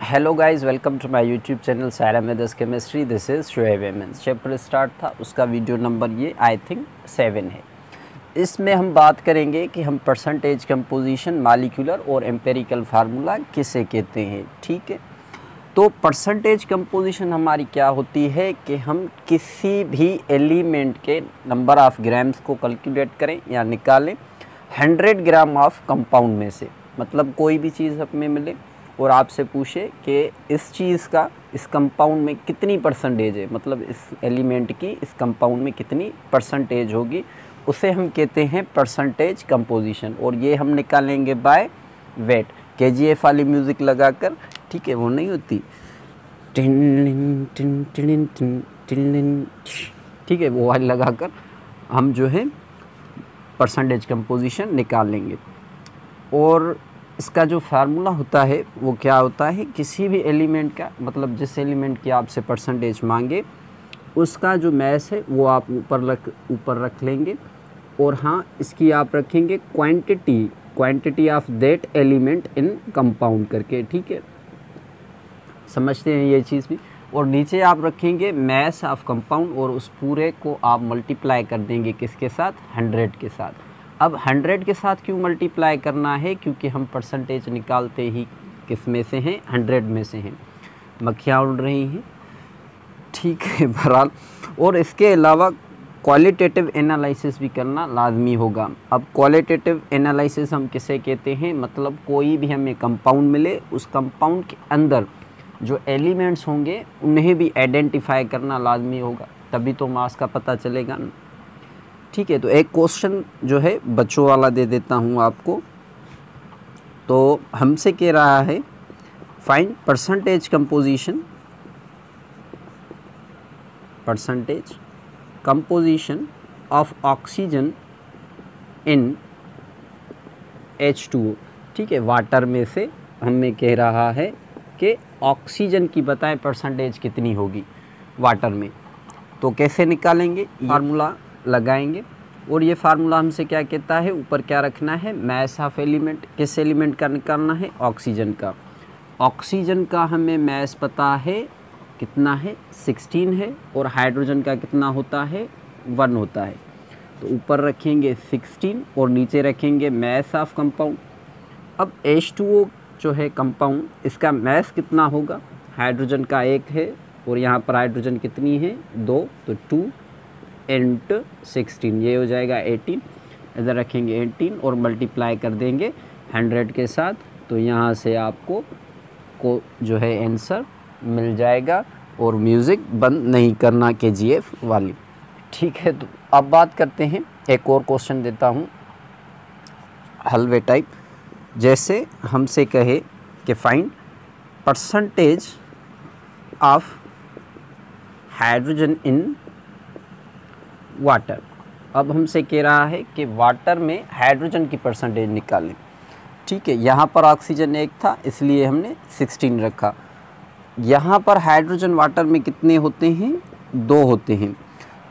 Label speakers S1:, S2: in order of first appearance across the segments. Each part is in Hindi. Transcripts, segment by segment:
S1: Hello guys, welcome to my YouTube channel Saira मेदस chemistry. This is Shoaib MN. Chapter start था, उसका वीडियो नंबर ये आई थिंक 7 है। इसमें हम बात करेंगे कि हम परसेंटेज कंपोजिशन, मॉलिक्यूलर और एम्पिरिकल फार्मूला किसे कहते हैं। ठीक है, तो परसेंटेज कंपोजिशन हमारी क्या होती है कि हम किसी भी एलिमेंट के नंबर ऑफ़ ग्राम्स को कैलकुलेट करें या निकालें 100 ग्राम ऑफ कंपाउंड में से। मतलब कोई भी चीज़ हमें मिले और आपसे पूछे कि इस चीज़ का इस कंपाउंड में कितनी परसेंटेज है, मतलब इस एलिमेंट की इस कंपाउंड में कितनी परसेंटेज होगी, उसे हम कहते हैं परसेंटेज कंपोजिशन। और ये हम निकालेंगे बाय वेट। केजीएफ वाली म्यूज़िक लगाकर, ठीक है, वो नहीं होती, ठीक है, वो वाली लगाकर हम जो है परसेंटेज कंपोजिशन निकाल लेंगे। और इसका जो फार्मूला होता है वो क्या होता है, किसी भी एलिमेंट का, मतलब जिस एलिमेंट की आपसे परसेंटेज मांगे उसका जो मैस है वो आप ऊपर रख लेंगे। और हाँ, इसकी आप रखेंगे quantity of that element in compound करके। ठीक है, समझते हैं ये चीज़ भी। और नीचे आप रखेंगे मैस ऑफ कंपाउंड और उस पूरे को आप मल्टीप्लाई कर देंगे किसके साथ, 100 के साथ। अब 100 के साथ क्यों मल्टीप्लाई करना है, क्योंकि हम परसेंटेज निकालते ही किस में से हैं, 100 में से हैं। मक्खियाँ उड़ रही हैं, ठीक है, बहरहाल। और इसके अलावा क्वालिटेटिव एनालिसिस भी करना लाजमी होगा। अब क्वालिटेटिव एनालिसिस हम किसे कहते हैं, मतलब कोई भी हमें कंपाउंड मिले, उस कंपाउंड के अंदर जो एलिमेंट्स होंगे उन्हें भी आइडेंटिफाई करना लाजमी होगा, तभी तो मास का पता चलेगा ना। ठीक है, तो एक क्वेश्चन जो है बच्चों वाला दे देता हूँ आपको। तो हमसे कह रहा है find percentage composition of oxygen in H2O। ठीक है, वाटर में से हमें कह रहा है कि ऑक्सीजन की बताएं परसेंटेज कितनी होगी वाटर में। तो कैसे निकालेंगे, फार्मूला लगाएंगे। और ये फार्मूला हमसे क्या कहता है, ऊपर क्या रखना है, मैस ऑफ एलिमेंट। किस एलिमेंट का निकालना है, ऑक्सीजन का। ऑक्सीजन का हमें मैस पता है कितना है, 16 है। और हाइड्रोजन का कितना होता है, 1 होता है। तो ऊपर रखेंगे 16 और नीचे रखेंगे मैस ऑफ कंपाउंड। अब H2O जो है कंपाउंड, इसका मैस कितना होगा, हाइड्रोजन का 1 है और यहाँ पर हाइड्रोजन कितनी है, 2, तो 2 × 16, ये हो जाएगा 18। इधर रखेंगे 18 और मल्टीप्लाई कर देंगे 100 के साथ। तो यहाँ से आपको जो है आंसर मिल जाएगा। और म्यूज़िक बंद नहीं करना केजीएफ वाली। ठीक है, तो अब बात करते हैं, एक और क्वेश्चन देता हूँ हलवे टाइप। जैसे हमसे कहे कि find percentage of hydrogen in water. अब हमसे कह रहा है कि वाटर में हाइड्रोजन की परसेंटेज निकालें। ठीक है, यहाँ पर ऑक्सीजन 1 था इसलिए हमने 16 रखा। यहाँ पर हाइड्रोजन वाटर में कितने होते हैं, 2 होते हैं।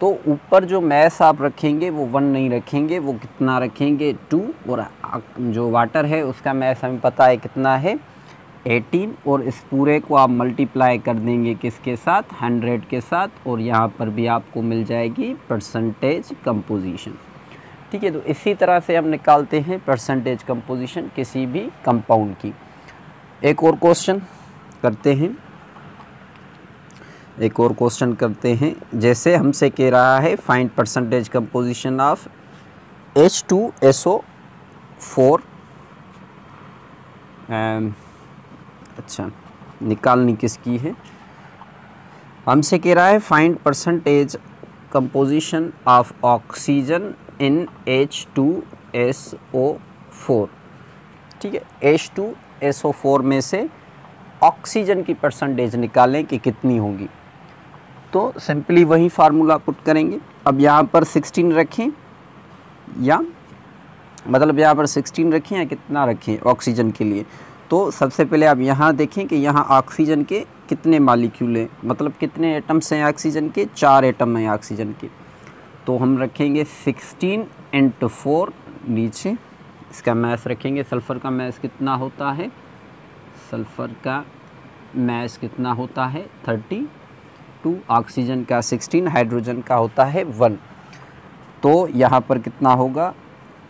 S1: तो ऊपर जो मैस आप रखेंगे वो 1 नहीं रखेंगे, वो कितना रखेंगे, 2। और जो वाटर है उसका मैस हमें पता है कितना है, 18। और इस पूरे को आप मल्टीप्लाई कर देंगे किसके साथ, 100 के साथ। और यहाँ पर भी आपको मिल जाएगी परसेंटेज कंपोजिशन। ठीक है, तो इसी तरह से हम निकालते हैं परसेंटेज कंपोजिशन किसी भी कंपाउंड की। एक और क्वेश्चन करते हैं। जैसे हमसे कह रहा है find percentage composition of H2SO4। अच्छा, निकालनी किसकी है, हमसे कह रहा है find percentage composition of oxygen in H2SO4। ठीक है, H2SO4 में से ऑक्सीजन की परसेंटेज निकालें कि कितनी होगी। तो सिंपली वही फार्मूला पुट करेंगे। अब यहाँ पर 16 रखें या कितना रखें ऑक्सीजन के लिए। तो सबसे पहले आप यहाँ देखें कि यहाँ ऑक्सीजन के कितने मॉलिक्यूल हैं, मतलब कितने एटम्स हैं ऑक्सीजन के, 4 एटम हैं ऑक्सीजन के। तो हम रखेंगे 16 × 4 नीचे, इसका मैस रखेंगे। सल्फ़र का मैस कितना होता है, सल्फ़र का मैस कितना होता है 32, ऑक्सीजन का 16, हाइड्रोजन का होता है 1। तो यहाँ पर कितना होगा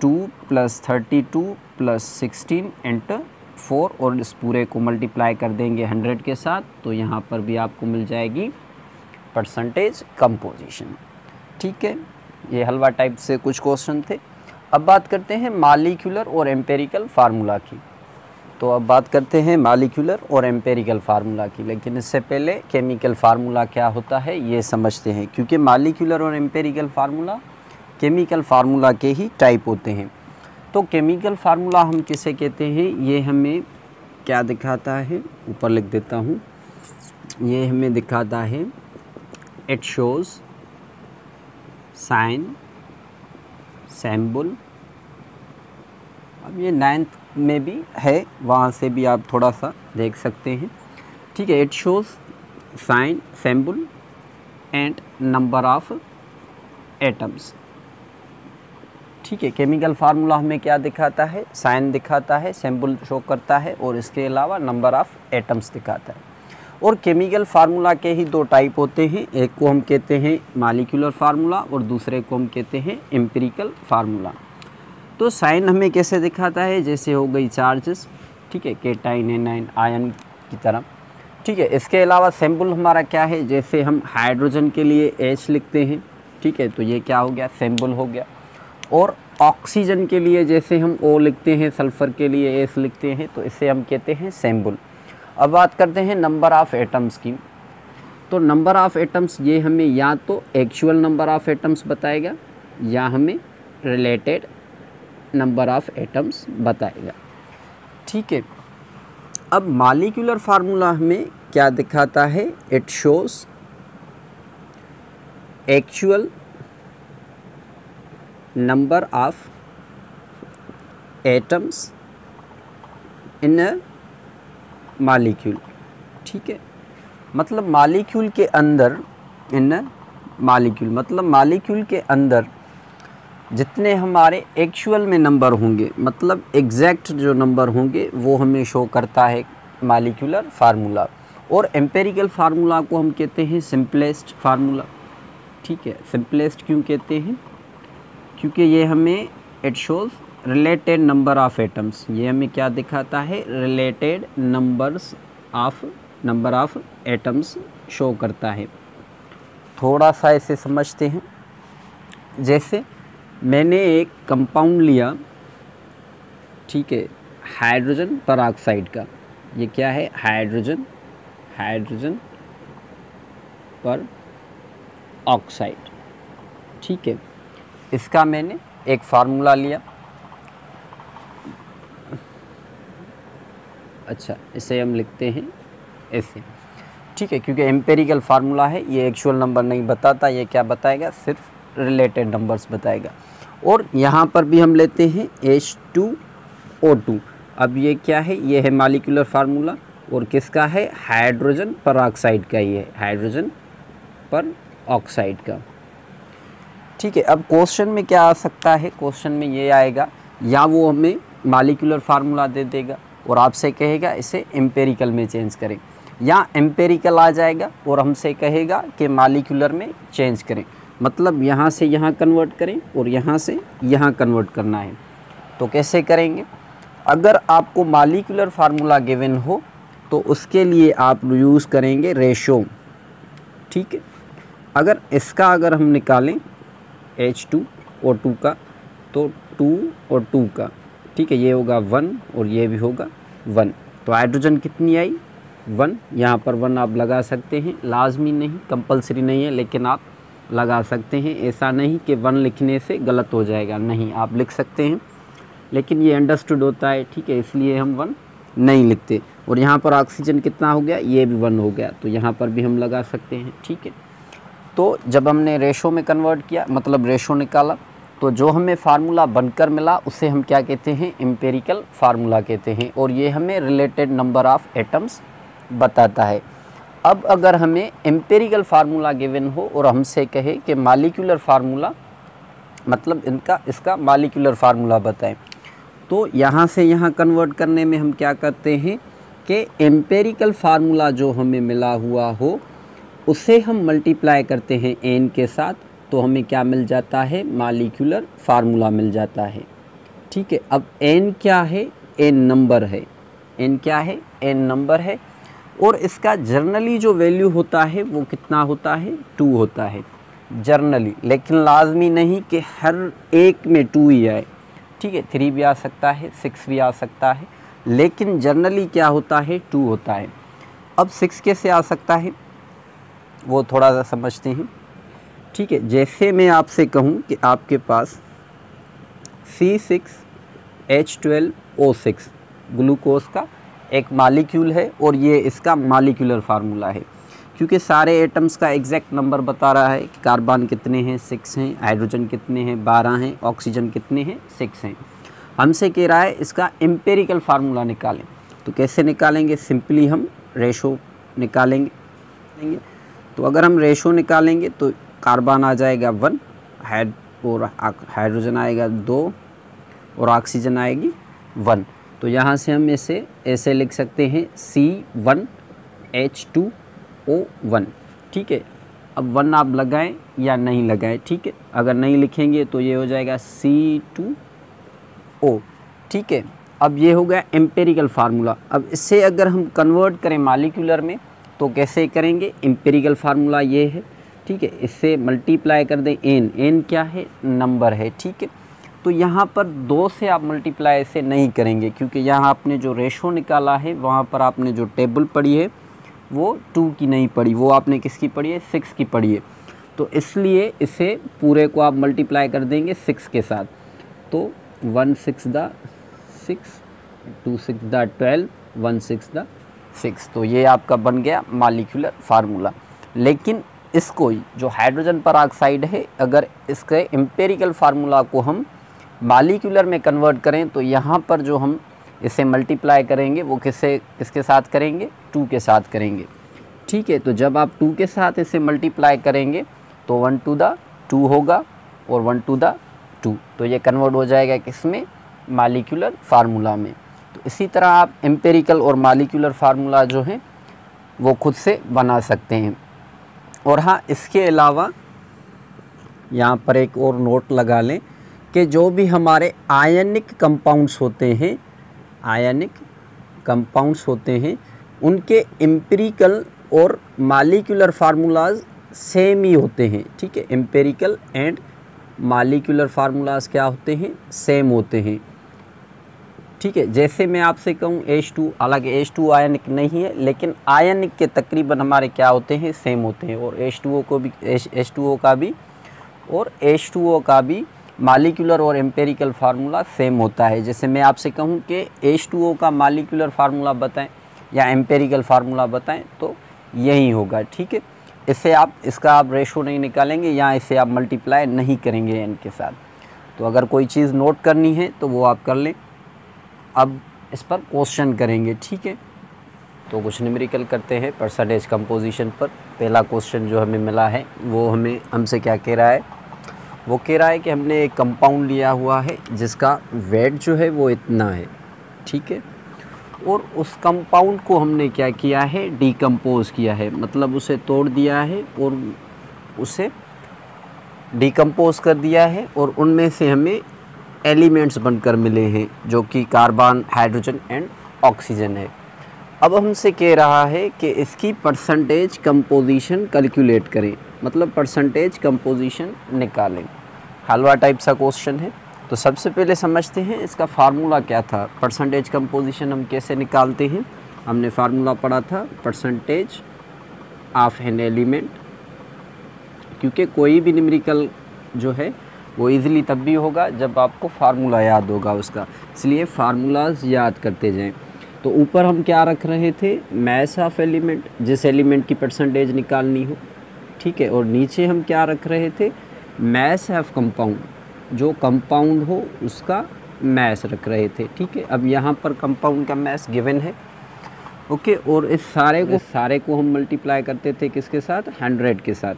S1: 2 + 32 + 16 × 4, और इस पूरे को मल्टीप्लाई कर देंगे 100 के साथ, तो यहाँ पर भी आपको मिल जाएगी परसेंटेज कंपोजिशन। ठीक है, ये हलवा टाइप से कुछ क्वेश्चन थे। अब बात करते हैं मॉलिक्यूलर और एम्पिरिकल फार्मूला की। तो अब बात करते हैं मॉलिक्यूलर और एम्पिरिकल फार्मूला की, लेकिन इससे पहले केमिकल फार्मूला क्या होता है ये समझते हैं, क्योंकि मॉलिक्यूलर और एम्पिरिकल फार्मूला केमिकल फार्मूला के ही टाइप होते हैं। तो केमिकल फार्मूला हम किसे कहते हैं, ये हमें क्या दिखाता है, ऊपर लिख देता हूँ, ये हमें दिखाता है इट शोज़ साइन सिंबल। अब ये 9th में भी है, वहाँ से भी आप थोड़ा सा देख सकते हैं। ठीक है, it shows sign symbol and number of atoms. ठीक है, केमिकल फार्मूला हमें क्या दिखाता है, साइन दिखाता है, सिंबल शो करता है, और इसके अलावा नंबर ऑफ एटम्स दिखाता है। और केमिकल फार्मूला के ही दो टाइप होते हैं, एक को हम कहते हैं मॉलिक्यूलर फार्मूला और दूसरे को हम कहते हैं एम्पिरिकल फार्मूला। तो साइन हमें कैसे दिखाता है, जैसे हो गई चार्जेस, ठीक है, केटाइन एनाइन आयन की तरह। ठीक है, इसके अलावा सिंबल हमारा क्या है, जैसे हम हाइड्रोजन के लिए H लिखते हैं, ठीक है, तो ये क्या हो गया, सिंबल हो गया। और ऑक्सीजन के लिए जैसे हम O लिखते हैं, सल्फ़र के लिए S लिखते हैं, तो इसे हम कहते हैं सिंबल। अब बात करते हैं नंबर ऑफ़ एटम्स की। तो नंबर ऑफ़ एटम्स ये हमें या तो एक्चुअल नंबर ऑफ़ एटम्स बताएगा या हमें रिलेटेड नंबर ऑफ़ एटम्स बताएगा। ठीक है, अब मॉलिक्यूलर फार्मूला हमें क्या दिखाता है, it shows actual number of atoms in a molecule. ठीक है, मतलब मॉलिक्यूल के अंदर, इन अ मॉलिक्यूल मतलब मॉलिक्यूल के अंदर जितने हमारे एक्चुअल में नंबर होंगे, मतलब एग्जैक्ट जो नंबर होंगे वो हमें शो करता है मॉलिक्यूलर फार्मूला। और एम्पिरिकल फार्मूला को हम कहते हैं सिंपलेस्ट फार्मूला। ठीक है, सिंपलेस्ट क्यों कहते हैं, क्योंकि ये हमें it shows related number of atoms, ये हमें क्या दिखाता है, related number of atoms show करता है। थोड़ा सा इसे समझते हैं। जैसे मैंने एक कंपाउंड लिया, ठीक है, हाइड्रोजन पेरोक्साइड का, ये क्या है, हाइड्रोजन पर ऑक्साइड। ठीक है, इसका मैंने एक फार्मूला लिया। अच्छा, इसे हम लिखते हैं ऐसे। ठीक है, क्योंकि एम्पिरिकल फार्मूला है, ये एक्चुअल नंबर नहीं बताता, ये क्या बताएगा, सिर्फ रिलेटेड नंबर्स बताएगा। और यहाँ पर भी हम लेते हैं H2O2। अब ये क्या है, ये है मॉलिक्यूलर फार्मूला, और किसका है, हाइड्रोजन पेरोक्साइड का, ये है हाइड्रोजन पर ऑक्साइड का। ठीक है, अब क्वेश्चन में क्या आ सकता है, क्वेश्चन में ये आएगा, या वो हमें मॉलिक्यूलर फार्मूला दे देगा और आपसे कहेगा इसे एम्पिरिकल में चेंज करें, या एम्पिरिकल आ जाएगा और हमसे कहेगा कि मॉलिक्यूलर में चेंज करें, मतलब यहाँ से यहाँ कन्वर्ट करें और यहाँ से यहाँ कन्वर्ट करना है। तो कैसे करेंगे, अगर आपको मॉलिक्यूलर फार्मूला गिवन हो तो उसके लिए आप यूज़ करेंगे रेशो। ठीक है, अगर हम निकालें H2O2 का, तो 2 और 2 का, ठीक है, ये होगा 1 और ये भी होगा 1, तो हाइड्रोजन कितनी आई, 1। यहाँ पर 1 आप लगा सकते हैं, लाजमी नहीं, कंपलसरी नहीं है, लेकिन आप लगा सकते हैं। ऐसा नहीं कि 1 लिखने से गलत हो जाएगा, नहीं, आप लिख सकते हैं, लेकिन ये अंडरस्टूड होता है, ठीक है, इसलिए हम 1 नहीं लिखते। और यहाँ पर ऑक्सीजन कितना हो गया, ये भी 1 हो गया, तो यहाँ पर भी हम लगा सकते हैं। ठीक है, तो जब हमने रेशो में कन्वर्ट किया, मतलब रेशो निकाला, तो जो हमें फार्मूला बनकर मिला उसे हम क्या कहते हैं, एम्पिरिकल फार्मूला कहते हैं, और ये हमें रिलेटेड नंबर ऑफ़ एटम्स बताता है। अब अगर हमें एम्पिरिकल फार्मूला गिवन हो और हमसे कहे कि मॉलिक्यूलर फार्मूला, मतलब इसका मॉलिक्यूलर फार्मूला बताएं, तो यहाँ से यहाँ कन्वर्ट करने में हम क्या करते हैं, कि एम्पेरिकल फार्मूला जो हमें मिला हुआ हो उसे हम मल्टीप्लाई करते हैं n के साथ, तो हमें क्या मिल जाता है, मॉलिक्यूलर फार्मूला मिल जाता है। ठीक है, अब n क्या है, n नंबर है, n क्या है, n नंबर है, और इसका जर्नली जो वैल्यू होता है वो कितना होता है, 2 होता है जर्नली, लेकिन लाजमी नहीं कि हर एक में 2 ही आए। ठीक है, 3 भी आ सकता है, 6 भी आ सकता है, लेकिन जर्नली क्या होता है, 2 होता है। अब 6 कैसे आ सकता है वो थोड़ा सा समझते हैं। ठीक है, जैसे मैं आपसे कहूँ कि आपके पास C6H12O6 ग्लूकोज का एक मॉलिक्यूल है और ये इसका मॉलिक्यूलर फार्मूला है। क्योंकि सारे एटम्स का एग्जैक्ट नंबर बता रहा है कि कार्बन कितने हैं, 6 हैं, हाइड्रोजन कितने हैं, 12 हैं, ऑक्सीजन कितने हैं, 6 हैं। हमसे कह रहा है इसका एम्पेरिकल फार्मूला निकालें। तो कैसे निकालेंगे, सिंपली हम रेशो निकालेंगे। तो अगर हम रेशो निकालेंगे तो कार्बन आ जाएगा 1, और हाइड्रोजन आएगा 2 और ऑक्सीजन आएगी 1। तो यहाँ से हम इसे ऐसे लिख सकते हैं C1H2O1। ठीक है, अब 1 आप लगाएं या नहीं लगाएं। ठीक है, अगर नहीं लिखेंगे तो ये हो जाएगा C2O। ठीक है, अब ये हो गया एम्पेरिकल फार्मूला। अब इससे अगर हम कन्वर्ट करें मॉलिक्यूलर में तो कैसे करेंगे, एम्पेरिकल फार्मूला ये है। ठीक है, इससे मल्टीप्लाई कर दें n क्या है, नंबर है। ठीक है, तो यहाँ पर 2 से आप मल्टीप्लाई से नहीं करेंगे, क्योंकि यहाँ आपने जो रेशो निकाला है वहाँ पर आपने जो टेबल पढ़ी है वो 2 की नहीं पढ़ी, वो आपने किसकी पढ़ी है, 6 की पढ़ी है। तो इसलिए इसे पूरे को आप मल्टीप्लाई कर देंगे 6 के साथ। तो 1 6 दा 6, 2 6 दा 12, 1 6 दा 6। तो ये आपका बन गया मॉलिक्यूलर फार्मूला। लेकिन इसको जो हाइड्रोजन पर ऑक्साइड है, अगर इसके एम्पेरिकल फार्मूला को हम मॉलिक्यूलर में कन्वर्ट करें तो यहाँ पर जो हम इसे मल्टीप्लाई करेंगे वो किसके साथ करेंगे, 2 के साथ करेंगे। ठीक है, तो जब आप 2 के साथ इसे मल्टीप्लाई करेंगे तो 1 to the 2 होगा और 1 to the 2, तो ये कन्वर्ट हो जाएगा किसमें, मॉलिक्यूलर फार्मूला में। तो इसी तरह आप एम्पेरिकल और मॉलिक्यूलर फार्मूला जो है वो खुद से बना सकते हैं। और हाँ, इसके अलावा यहाँ पर एक और नोट लगा लें कि जो भी हमारे आयनिक कंपाउंड्स होते हैं उनके एम्पेरिकल और मॉलिक्यूलर फार्मूलाज सेम ही होते हैं। ठीक है, एम्पेरिकल एंड मॉलिक्यूलर फार्मूलाज क्या होते हैं, सेम होते हैं। ठीक है, जैसे मैं आपसे कहूँ H2, हालांकि H2 आयनिक नहीं है, लेकिन आयनिक के तकरीबन हमारे क्या होते हैं, सेम होते हैं। और H2O का भी मॉलिक्यूलर और एम्पेरिकल फार्मूला सेम होता है। जैसे मैं आपसे कहूँ कि H2O का मॉलिक्यूलर फार्मूला बताएं या एम्पेरिकल फार्मूला बताएं तो यही होगा। ठीक है, इसका आप रेशो नहीं निकालेंगे या इसे आप मल्टीप्लाई नहीं करेंगे n के साथ। तो अगर कोई चीज़ नोट करनी है तो वो आप कर लें। अब इस पर क्वेश्चन करेंगे। ठीक है, तो कुछ न्यूमेरिकल करते हैं परसेंटेज कंपोजिशन पर। पहला क्वेश्चन जो हमें मिला है वो हमसे क्या कह रहा है, वो कह रहा है कि हमने एक कंपाउंड लिया हुआ है जिसका वेट जो है वो इतना है। ठीक है, और उस कंपाउंड को हमने क्या किया है, डिकम्पोज किया है, मतलब उसे तोड़ दिया है और उसे डिकम्पोज कर दिया है, और उनमें से हमें एलिमेंट्स बनकर मिले हैं जो कि कार्बन, हाइड्रोजन एंड ऑक्सीजन है। अब हमसे कह रहा है कि इसकी परसेंटेज कंपोजिशन कैलकुलेट करें, मतलब परसेंटेज कंपोजिशन निकालें। हलवा टाइप सा क्वेश्चन है। तो सबसे पहले समझते हैं इसका फार्मूला क्या था। परसेंटेज कंपोजिशन हम कैसे निकालते हैं, हमने फार्मूला पढ़ा था परसेंटेज ऑफ एन एलिमेंट। क्योंकि कोई भी न्यूमेरिकल जो है वो इजीली तब भी होगा जब आपको फार्मूला याद होगा उसका, इसलिए फार्मूलाज याद करते जाएं। तो ऊपर हम क्या रख रहे थे, मैस ऑफ एलिमेंट, जिस एलिमेंट की परसेंटेज निकालनी हो। ठीक है, और नीचे हम क्या रख रहे थे, मैस ऑफ कंपाउंड, जो कंपाउंड हो उसका मैस रख रहे थे। ठीक है, अब यहाँ पर कंपाउंड का मैस गिवन है। ओके, और इस सारे को हम मल्टीप्लाई करते थे किसके साथ, 100 के साथ।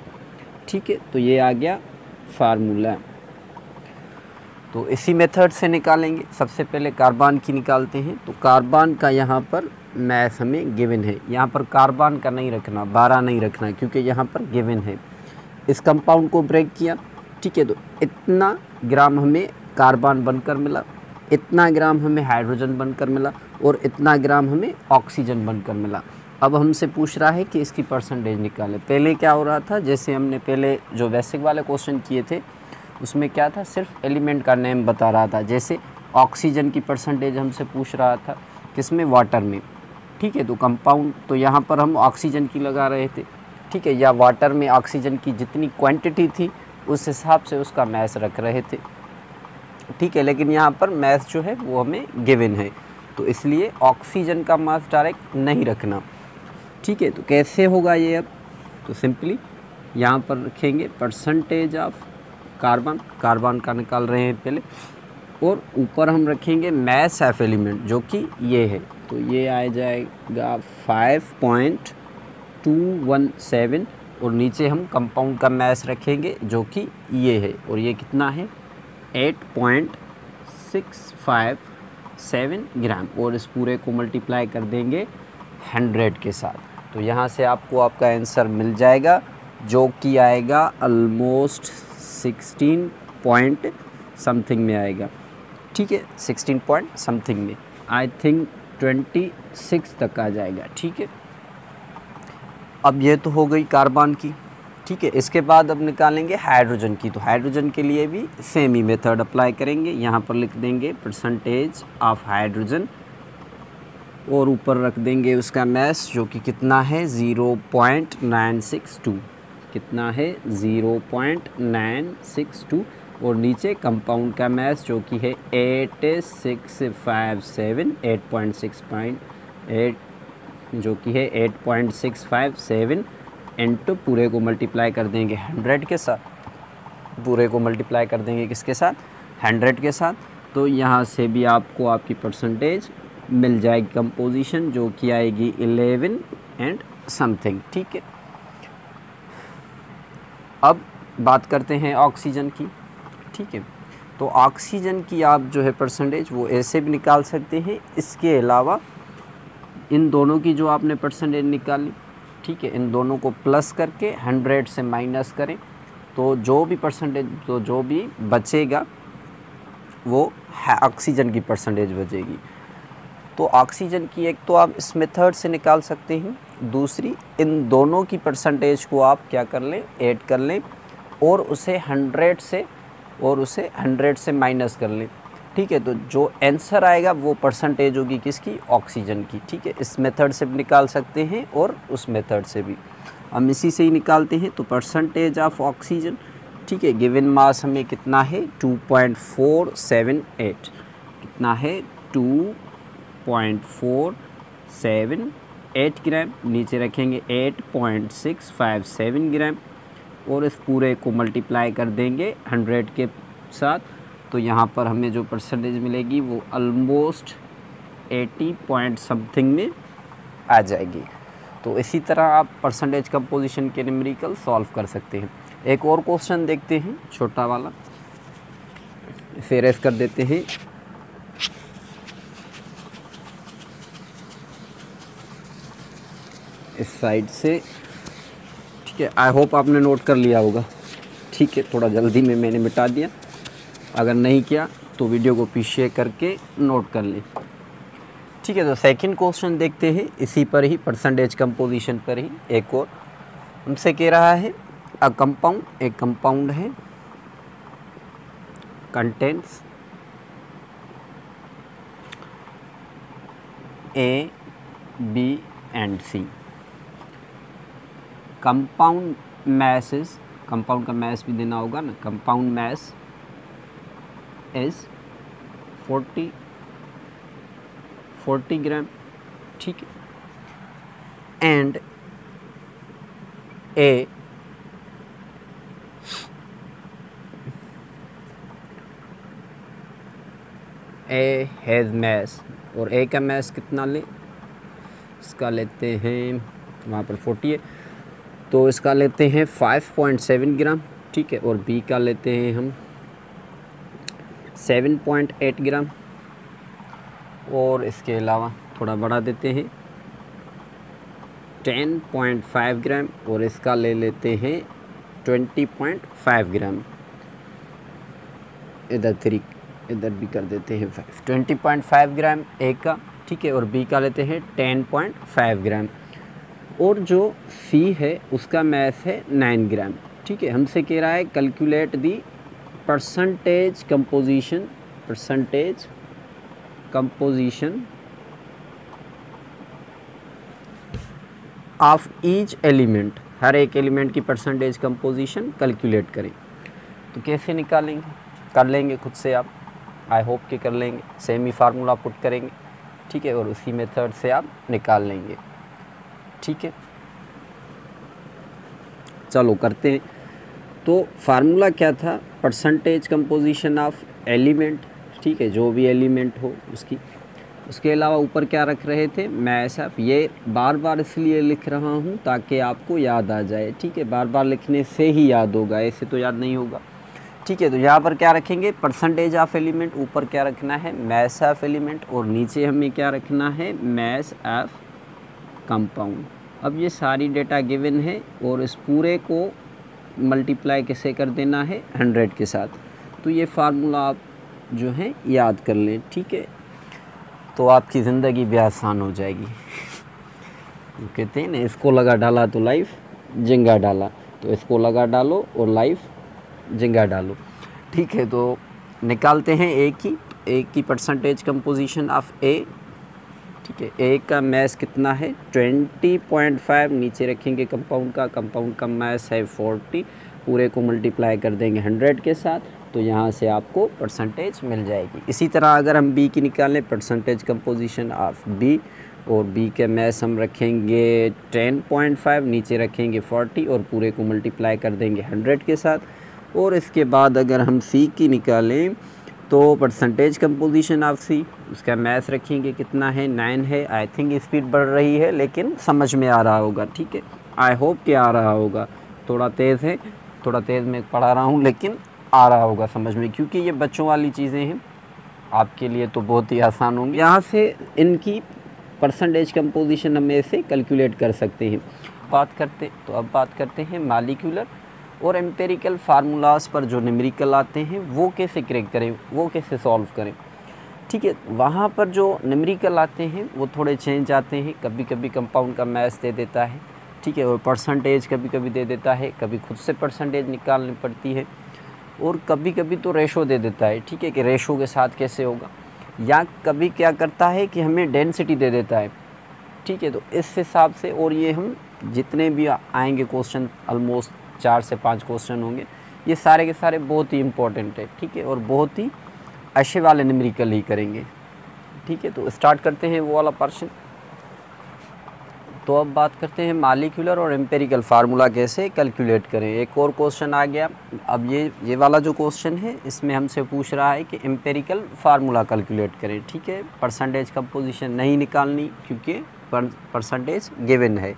S1: ठीक है, तो ये आ गया फार्मूला। तो इसी मेथड से निकालेंगे। सबसे पहले कार्बन की निकालते हैं। तो कार्बन का यहाँ पर मैथ हमें गिवन है। यहाँ पर कार्बन का नहीं रखना, 12 नहीं रखना, क्योंकि यहाँ पर गिवन है। इस कंपाउंड को ब्रेक किया, ठीक है, तो इतना ग्राम हमें कार्बन बनकर मिला, इतना ग्राम हमें हाइड्रोजन बनकर मिला और इतना ग्राम हमें ऑक्सीजन बनकर मिला। अब हमसे पूछ रहा है कि इसकी परसेंटेज निकालें। पहले क्या हो रहा था, जैसे हमने पहले जो बेसिक वाले क्वेश्चन किए थे उसमें क्या था, सिर्फ एलिमेंट का नेम बता रहा था। जैसे ऑक्सीजन की परसेंटेज हमसे पूछ रहा था किसमें, वाटर में, ठीक है, तो कंपाउंड तो यहाँ पर हम ऑक्सीजन की लगा रहे थे, ठीक है, या वाटर में ऑक्सीजन की जितनी क्वांटिटी थी उस हिसाब से उसका मैथ रख रहे थे, ठीक है। लेकिन यहाँ पर मैथ जो है वो हमें गिवन है, तो इसलिए ऑक्सीजन का मास डायरेक्ट नहीं रखना, ठीक है। तो कैसे होगा ये, अब तो सिंपली यहाँ पर रखेंगे परसेंटेज ऑफ कार्बन, कार्बन का निकाल रहे हैं पहले, और ऊपर हम रखेंगे मास ऑफ एलिमेंट जो कि ये है, तो ये आ जाएगा 5.217 और नीचे हम कंपाउंड का मास रखेंगे जो कि ये है, और ये कितना है 8.657 ग्राम, और इस पूरे को मल्टीप्लाई कर देंगे 100 के साथ। तो यहाँ से आपको आपका आंसर मिल जाएगा जो कि आएगा ऑलमोस्ट 16 पॉइंट समथिंग में आएगा, ठीक है, 16 पॉइंट समथिंग में, आई थिंक 26 तक आ जाएगा, ठीक है। अब ये तो हो गई कार्बन की, ठीक है। इसके बाद अब निकालेंगे हाइड्रोजन की। तो हाइड्रोजन के लिए भी सेम ही मेथड अप्लाई करेंगे। यहाँ पर लिख देंगे परसेंटेज ऑफ हाइड्रोजन और ऊपर रख देंगे उसका मास जो कि कितना है 0.962, कितना है 0.962, और नीचे कंपाउंड का मास जो कि है 8.657 जो कि है 8.657 इंटू पूरे को मल्टीप्लाई कर देंगे 100 के साथ, पूरे को मल्टीप्लाई कर देंगे किसके साथ, 100 के साथ। तो यहाँ से भी आपको आपकी परसेंटेज मिल जाएगी कंपोजिशन जो कि आएगी 11 एंड समथिंग, ठीक है। अब बात करते हैं ऑक्सीजन की, ठीक है। तो ऑक्सीजन की आप जो है परसेंटेज वो ऐसे भी निकाल सकते हैं। इसके अलावा इन दोनों की जो आपने परसेंटेज निकाली, ठीक है, इन दोनों को प्लस करके 100 से माइनस करें तो जो भी परसेंटेज, तो जो भी बचेगा वो ऑक्सीजन की परसेंटेज बचेगी। तो ऑक्सीजन की एक तो आप इस मेथड से निकाल सकते हैं, दूसरी इन दोनों की परसेंटेज को आप क्या कर लें, ऐड कर लें और उसे 100 से माइनस कर लें, ठीक है। तो जो आंसर आएगा वो परसेंटेज होगी किसकी, ऑक्सीजन की, ठीक है। इस मेथड से भी निकाल सकते हैं और उस मेथड से भी, हम इसी से ही निकालते हैं। तो परसेंटेज ऑफ ऑक्सीजन, ठीक है, गिवन मास हमें कितना है 2.478, कितना है 2.478 ग्राम, नीचे रखेंगे 8.657 ग्राम और इस पूरे को मल्टीप्लाई कर देंगे 100 के साथ। तो यहाँ पर हमें जो परसेंटेज मिलेगी वो ऑलमोस्ट 80 पॉइंट समथिंग में आ जाएगी। तो इसी तरह आप परसेंटेज कंपोजिशन के न्यूमेरिकल सॉल्व कर सकते हैं। एक और क्वेश्चन देखते हैं, छोटा वाला, इसे रेस कर देते हैं। इस साइड से, ठीक है, आई होप आपने नोट कर लिया होगा, ठीक है, थोड़ा जल्दी में मैंने मिटा दिया, अगर नहीं किया तो वीडियो को पीछे करके नोट कर लें, ठीक है। तो सेकंड क्वेश्चन देखते हैं, इसी पर ही परसेंटेज कंपोजिशन पर ही। एक और हमसे कह रहा है अ कंपाउंड, एक कंपाउंड है, contents A, B and C, compound mass is, compound का mass भी देना होगा ना, कंपाउंड mass is 40 ग्राम, ठीक है, एंड A हैज़ mass, और A का mass कितना ले, इसका लेते हैं, वहाँ पर 40 है तो इसका लेते हैं 5.7 ग्राम, ठीक है, और B का लेते हैं हम 7.8 ग्राम, और इसके अलावा थोड़ा बढ़ा देते हैं 10.5 ग्राम और इसका ले लेते हैं 20.5 ग्राम। इधर भी कर देते हैं 5, 20.5 ग्राम ए का, ठीक है, और बी का लेते हैं 10.5 ग्राम। और जो सी है उसका मैथ है 9 ग्राम, ठीक है। हमसे कह रहा है calculate the percentage composition of each element, हर एक एलिमेंट की परसेंटेज कंपोजिशन कैलकुलेट करें। तो कैसे निकालेंगे, कर लेंगे खुद से आप, आई होप कि कर लेंगे। सेम ही फार्मूला पुट करेंगे, ठीक है, और उसी मेथड से आप निकाल लेंगे, ठीक है। चलो करते हैं। तो फार्मूला क्या था, परसेंटेज कंपोजिशन ऑफ एलिमेंट, ठीक है, जो भी एलिमेंट हो उसकी। उसके अलावा ऊपर क्या रख रहे थे, मैथ ऑफ। ये बार बार इसलिए लिख रहा हूँ ताकि आपको याद आ जाए, ठीक है। बार बार लिखने से ही याद होगा, ऐसे तो याद नहीं होगा, ठीक है। तो यहाँ पर क्या रखेंगे, परसेंटेज ऑफ एलिमेंट, ऊपर क्या रखना है, मैथ ऑफ एलिमेंट, और नीचे हमें क्या रखना है, मैथ ऑफ कंपाउंड। अब ये सारी डेटा गिवन है और इस पूरे को मल्टीप्लाई कैसे कर देना है, 100 के साथ। तो ये फार्मूला आप जो है याद कर लें, ठीक है। तो आपकी ज़िंदगी भी आसान हो जाएगी। कहते हैं ना, इसको लगा डाला तो लाइफ जिंगा डाला, तो इसको लगा डालो और लाइफ जिंगा डालो, ठीक है। तो निकालते हैं ए की परसेंटेज कंपोजिशन ऑफ ए, ठीक है। ए का मैथ कितना है, 20.5, नीचे रखेंगे कंपाउंड का मैथ है 40, पूरे को मल्टीप्लाई कर देंगे 100 के साथ, तो यहाँ से आपको परसेंटेज मिल जाएगी। इसी तरह अगर हम बी की निकालें, परसेंटेज कंपोजिशन ऑफ बी, और बी के मैथ हम रखेंगे 10.5, नीचे रखेंगे 40 और पूरे को मल्टीप्लाई कर देंगे 100 के साथ। और इसके बाद अगर हम सी की निकालें तो परसेंटेज कंपोजिशन ऑफ सी, उसका मैथ रखेंगे कितना है, 9 है। आई थिंक स्पीड बढ़ रही है लेकिन समझ में आ रहा होगा, ठीक है। आई होप कि आ रहा होगा, थोड़ा तेज़ है, थोड़ा तेज़ मैं पढ़ा रहा हूँ लेकिन आ रहा होगा समझ में, क्योंकि ये बच्चों वाली चीज़ें हैं, आपके लिए तो बहुत ही आसान होंगी। यहाँ से इनकी परसेंटेज कंपोजिशन हम ऐसे कैलकुलेट कर सकते हैं। अब बात करते हैं मॉलिक्यूलर और एम्पेरिकल फार्मूलाज पर जो न्यूमेरिकल आते हैं वो कैसे क्रैक करें, वो कैसे सॉल्व करें, ठीक है। वहाँ पर जो न्यूमेरिकल आते हैं वो थोड़े चेंज आते हैं, कभी कभी कंपाउंड का मैथ दे देता है, ठीक है, और परसेंटेज कभी कभी दे देता है, कभी खुद से परसेंटेज निकालनी पड़ती है, और कभी कभी तो रेशो दे देता है, ठीक है, कि रेशो के साथ कैसे होगा, या कभी क्या करता है कि हमें डेंसिटी दे देता है, ठीक है। तो इस हिसाब से, और ये हम जितने भी आएंगे क्वेश्चन, ऑलमोस्ट 4 से 5 क्वेश्चन होंगे, ये सारे के सारे बहुत ही इंपॉर्टेंट है, ठीक है, और बहुत ही अच्छे वाले न्यूमेरिकल ही करेंगे, ठीक है। तो स्टार्ट करते हैं वो वाला पर्सन। तो अब बात करते हैं मॉलिक्यूलर और एम्पेरिकल फार्मूला कैसे कैलकुलेट करें। एक और क्वेश्चन आ गया। अब ये वाला जो क्वेश्चन है इसमें हमसे पूछ रहा है कि एम्पेरिकल फार्मूला कैलकुलेट करें, ठीक है। परसेंटेज कंपोजिशन नहीं निकालनी क्योंकि परसेंटेज गिवन है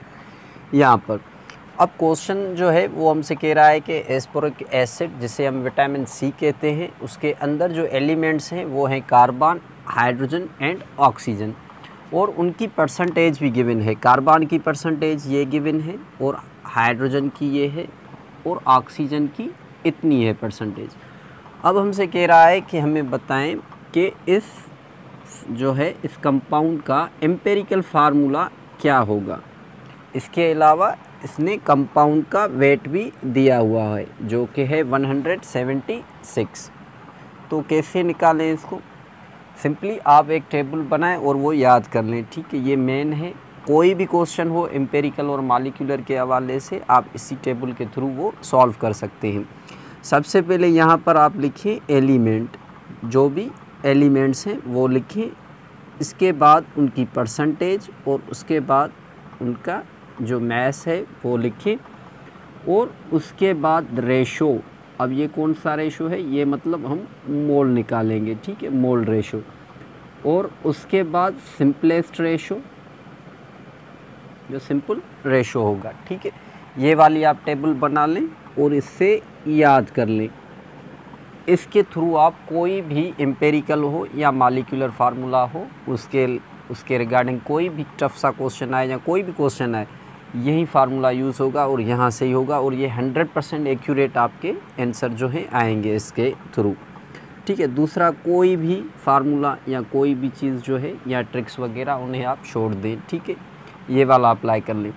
S1: यहाँ पर। अब क्वेश्चन जो है वो हमसे कह रहा है कि एस्पोरिक एसिड, जिसे हम विटामिन सी कहते हैं, उसके अंदर जो एलिमेंट्स हैं वो हैं कार्बन, हाइड्रोजन एंड ऑक्सीजन, और उनकी परसेंटेज भी गिवन है। कार्बन की परसेंटेज ये गिवन है, और हाइड्रोजन की ये है, और ऑक्सीजन की इतनी है परसेंटेज। अब हमसे कह रहा है कि हमें बताएं कि इस जो है इस कंपाउंड का एम्पेरिकल फार्मूला क्या होगा। इसके अलावा इसने कंपाउंड का वेट भी दिया हुआ है जो कि है 176। तो कैसे निकालें इसको, सिंपली आप एक टेबल बनाएं और वो याद कर लें, ठीक है। ये मेन है, कोई भी क्वेश्चन हो एम्पेरिकल और मॉलिक्यूलर के हवाले से आप इसी टेबल के थ्रू वो सॉल्व कर सकते हैं। सबसे पहले यहाँ पर आप लिखें एलिमेंट, जो भी एलिमेंट्स हैं वो लिखें, इसके बाद उनकी परसेंटेज, और उसके बाद उनका जो मैथ है वो लिखें, और उसके बाद रेशो। अब ये कौन सा रेशो है, ये मतलब हम मोल निकालेंगे, ठीक है, मोल रेशो, और उसके बाद सिंपलेस्ट रेशो, जो सिंपल रेशो होगा, ठीक है। ये वाली आप टेबल बना लें और इससे याद कर लें। इसके थ्रू आप कोई भी एम्पेरिकल हो या मॉलिक्यूलर फार्मूला हो, उसके रिगार्डिंग कोई भी टफ सा क्वेश्चन आए या कोई भी क्वेश्चन आए, यही फार्मूला यूज़ होगा और यहाँ से ही होगा, और ये 100% एक्यूरेट आपके आंसर जो है आएंगे इसके थ्रू। ठीक है, दूसरा कोई भी फार्मूला या कोई भी चीज़ जो है या ट्रिक्स वगैरह उन्हें आप छोड़ दें। ठीक है, ये वाला अप्लाई कर लें।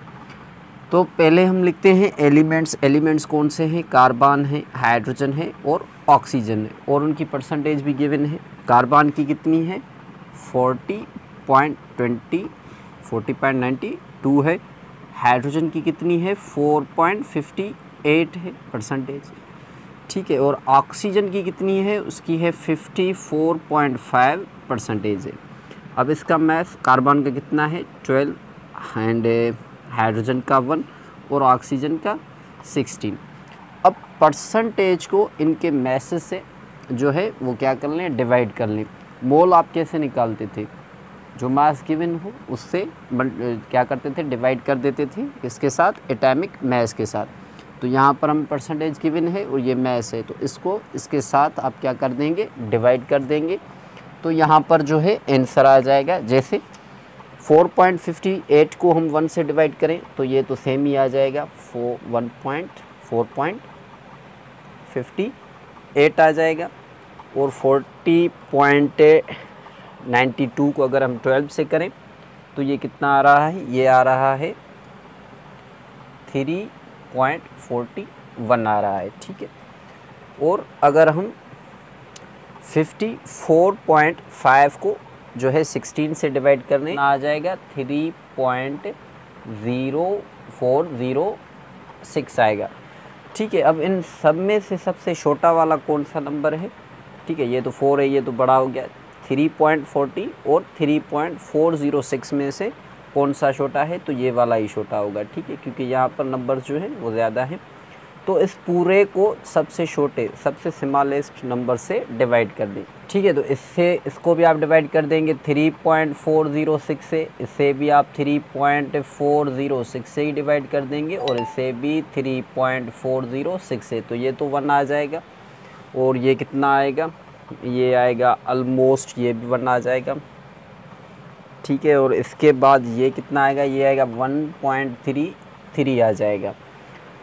S1: तो पहले हम लिखते हैं एलिमेंट्स। एलिमेंट्स कौन से हैं? कार्बन है, हाइड्रोजन है और ऑक्सीजन है, और उनकी परसेंटेज भी गिवन है। कार्बन की कितनी है? 40.92 है। हाइड्रोजन की कितनी है? 4.58 है परसेंटेज। ठीक है, और ऑक्सीजन की कितनी है? उसकी है 54.5 परसेंटेज है। अब इसका मैथ, कार्बन का कितना है? 12 एंड हाइड्रोजन का 1 और ऑक्सीजन का 16। अब परसेंटेज को इनके मैसेज से जो है वो क्या कर लें? डिवाइड कर लें। मोल आप कैसे निकालते थे? जो मास गिवन हो उससे क्या करते थे? डिवाइड कर देते थे इसके साथ, एटॉमिक मास के साथ। तो यहाँ पर हम परसेंटेज गिवन है और ये मास है, तो इसको इसके साथ आप क्या कर देंगे? डिवाइड कर देंगे। तो यहाँ पर जो है आंसर आ जाएगा। जैसे 4.58 को हम 1 से डिवाइड करें तो ये तो सेम ही आ जाएगा, 4.58 आ जाएगा। और 40.92 को अगर हम 12 से करें तो ये कितना आ रहा है? ये आ रहा है 3.41 आ रहा है। ठीक है, और अगर हम 54.5 को जो है 16 से डिवाइड करने आ जाएगा 3.0406 आएगा। ठीक है, अब इन सब में से सबसे छोटा वाला कौन सा नंबर है? ठीक है, ये तो 4 है, ये तो बड़ा हो गया। 3.40 और 3.406 में से कौन सा छोटा है? तो ये वाला ही छोटा होगा। ठीक है, क्योंकि यहाँ पर नंबर जो है वो ज़्यादा है। तो इस पूरे को सबसे छोटे, सबसे स्मॉलेस्ट नंबर से डिवाइड कर दें। ठीक है, तो इसको भी आप डिवाइड कर देंगे 3.406 से, इससे भी आप 3.406 से ही डिवाइड कर देंगे, और इससे भी 3.406 से। तो ये तो 1 आ जाएगा, और ये कितना आएगा? ये आएगा ऑलमोस्ट, ये भी 1 आ जाएगा। ठीक है, और इसके बाद ये कितना आएगा? ये आएगा 1.33 आ जाएगा।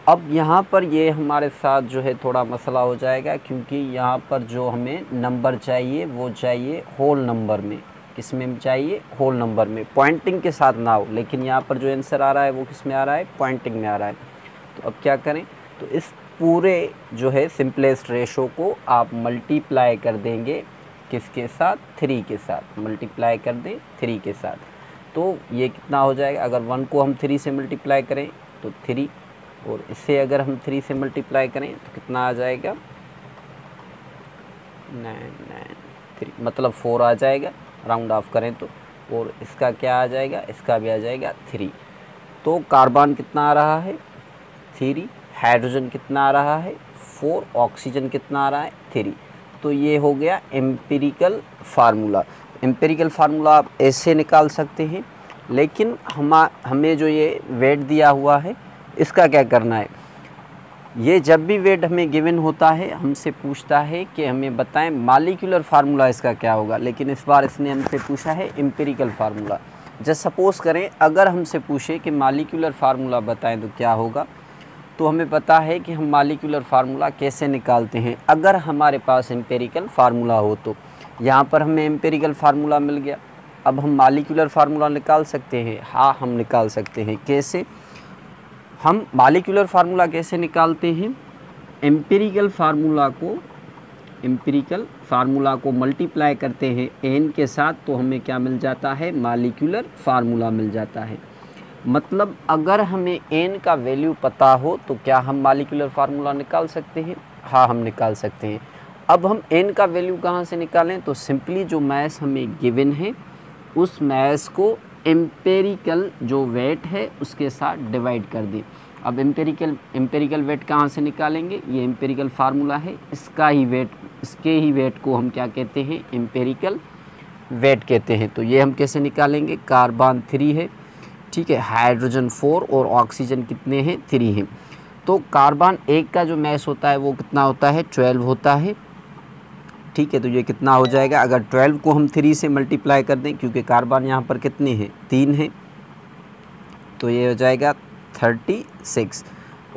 S1: अब यहाँ पर ये हमारे साथ जो है थोड़ा मसला हो जाएगा, क्योंकि यहाँ पर जो हमें नंबर चाहिए वो चाहिए होल नंबर में। किस में चाहिए? होल नंबर में, पॉइंटिंग के साथ ना हो। लेकिन यहाँ पर जो आंसर आ रहा है वो किस में आ रहा है? पॉइंटिंग में आ रहा है। तो अब क्या करें? तो इस पूरे जो है सिंपलेस्ट रेशो को आप मल्टीप्लाई कर देंगे किसके साथ? 3 के साथ। मल्टीप्लाई कर दें 3 के साथ, तो ये कितना हो जाएगा? अगर 1 को हम 3 से मल्टीप्लाई करें तो 3, और इससे अगर हम 3 से मल्टीप्लाई करें तो कितना आ जाएगा? 993, मतलब 4 आ जाएगा राउंड ऑफ करें तो। और इसका क्या आ जाएगा? इसका भी आ जाएगा 3। तो कार्बन कितना आ रहा है? 3। हाइड्रोजन कितना आ रहा है? 4। ऑक्सीजन कितना आ रहा है? 3। तो ये हो गया एम्पिरिकल फार्मूला। एम्पिरिकल फार्मूला आप ऐसे निकाल सकते हैं, लेकिन हमें जो ये वेट दिया हुआ है इसका क्या करना है? ये जब भी वेट हमें गिवन होता है हमसे पूछता है कि हमें बताएं मॉलिक्यूलर फार्मूला इसका क्या होगा, लेकिन इस बार इसने हमसे पूछा है एम्पिरिकल फार्मूला। जब सपोज़ करें अगर हमसे पूछे कि मॉलिक्यूलर फार्मूला बताएं तो क्या होगा, तो हमें पता है कि हम मॉलिक्यूलर फार्मूला कैसे निकालते हैं अगर हमारे पास एम्पिरिकल फार्मूला हो। तो यहाँ पर हमें एम्पिरिकल फार्मूला मिल गया, अब हम मॉलिक्यूलर फार्मूला निकाल सकते हैं। हाँ, हम निकाल सकते हैं। कैसे? हम मॉलिक्यूलर फार्मूला कैसे निकालते हैं? एम्पिरिकल फार्मूला को मल्टीप्लाई करते हैं एन के साथ, तो हमें क्या मिल जाता है? मॉलिक्यूलर फार्मूला मिल जाता है। मतलब अगर हमें एन का वैल्यू पता हो तो क्या हम मॉलिक्यूलर फार्मूला निकाल सकते हैं? हाँ, हम निकाल सकते हैं। अब हम एन का वैल्यू कहाँ से निकालें? तो सिंपली जो मास हमें गिवन है उस मास को एम्पेरिकल जो वेट है उसके साथ डिवाइड कर दें। अब एम्पेरिकल वेट कहाँ से निकालेंगे? ये एम्पेरिकल फार्मूला है, इसके ही वेट को हम क्या कहते हैं? एम्पेरिकल वेट कहते हैं। तो ये हम कैसे निकालेंगे? कार्बन 3 है, ठीक है, हाइड्रोजन 4 और ऑक्सीजन कितने हैं? 3 हैं। तो कार्बन 1 का जो मास होता है वो कितना होता है? 12 होता है। ठीक है, तो ये कितना हो जाएगा? अगर 12 को हम 3 से मल्टीप्लाई कर दें, क्योंकि कार्बन यहाँ पर कितने हैं? 3 हैं, तो ये हो जाएगा 36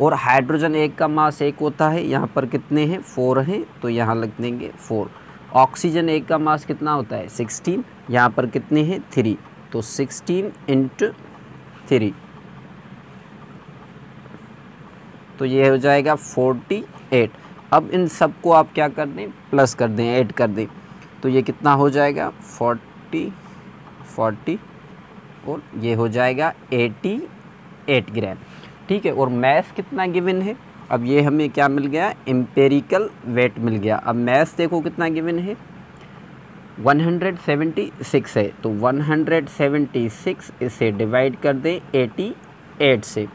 S1: और हाइड्रोजन एक का मास एक होता है, यहाँ पर कितने हैं 4 हैं तो यहाँ लिख देंगे 4। ऑक्सीजन एक का मास कितना होता है 16, यहाँ पर कितने हैं 3 तो 16 × 3 तो ये हो जाएगा 48। अब इन सब को आप क्या कर दें प्लस कर दें, ऐड कर दें तो ये कितना हो जाएगा 40 और ये हो जाएगा 88 ग्राम। ठीक है, और मैथ कितना गिवन है, अब ये हमें क्या मिल गया एम्पेरिकल वेट मिल गया। अब मैथ देखो कितना गिवन है 176 है तो 176 इसे डिवाइड कर दें 88 से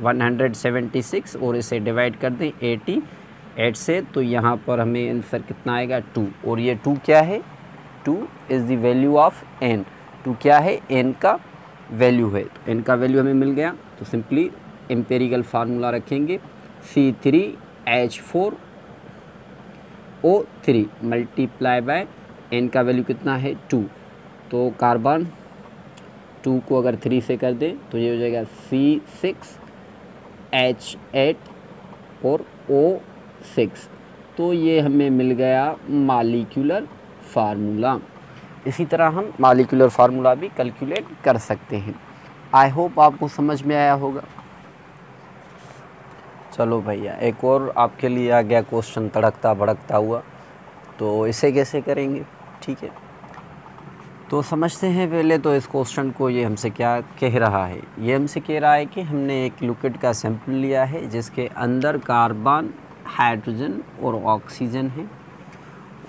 S1: 176 और इसे डिवाइड कर दें 88 से तो यहाँ पर हमें आंसर कितना आएगा 2। और ये 2 क्या है 2 is the value of n। 2 क्या है n का वैल्यू है, तो n का वैल्यू हमें मिल गया तो सिंपली एम्पेरिकल फार्मूला रखेंगे C3H4O3 मल्टीप्लाई बाय n का वैल्यू कितना है 2 तो कार्बन 2 को अगर 3 से कर दें तो ये हो जाएगा C6H8 और O6 तो ये हमें मिल गया मॉलिक्यूलर फार्मूला। इसी तरह हम मॉलिक्यूलर फार्मूला भी कैलकुलेट कर सकते हैं। आई होप आपको समझ में आया होगा। चलो भैया एक और आपके लिए आ गया क्वेश्चन तड़कता भड़कता हुआ, तो इसे कैसे करेंगे। ठीक है, तो समझते हैं पहले तो इस क्वेश्चन को। ये हमसे क्या कह रहा है, ये हमसे कह रहा है कि हमने एक लिक्विड का सैंपल लिया है जिसके अंदर कार्बन हाइड्रोजन और ऑक्सीजन है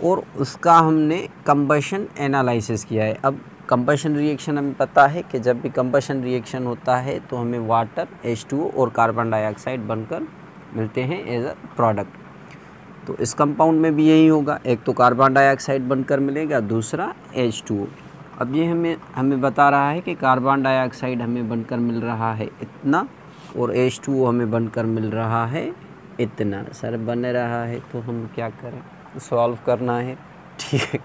S1: और उसका हमने कंबशन एनालिसिस किया है। अब कंबशन रिएक्शन हमें पता है कि जब भी कंबशन रिएक्शन होता है तो हमें वाटर H2O और कार्बन डाइऑक्साइड बनकर मिलते हैं एज अ प्रोडक्ट। तो इस कंपाउंड में भी यही होगा, एक तो कार्बन डाइऑक्साइड बनकर मिलेगा, दूसरा H2O। अब ये हमें बता रहा है कि कार्बन डाइऑक्साइड हमें बनकर मिल रहा है इतना और H2O हमें बनकर मिल रहा है इतना। सर बन रहा है तो हम क्या करें, सॉल्व करना है। ठीक है,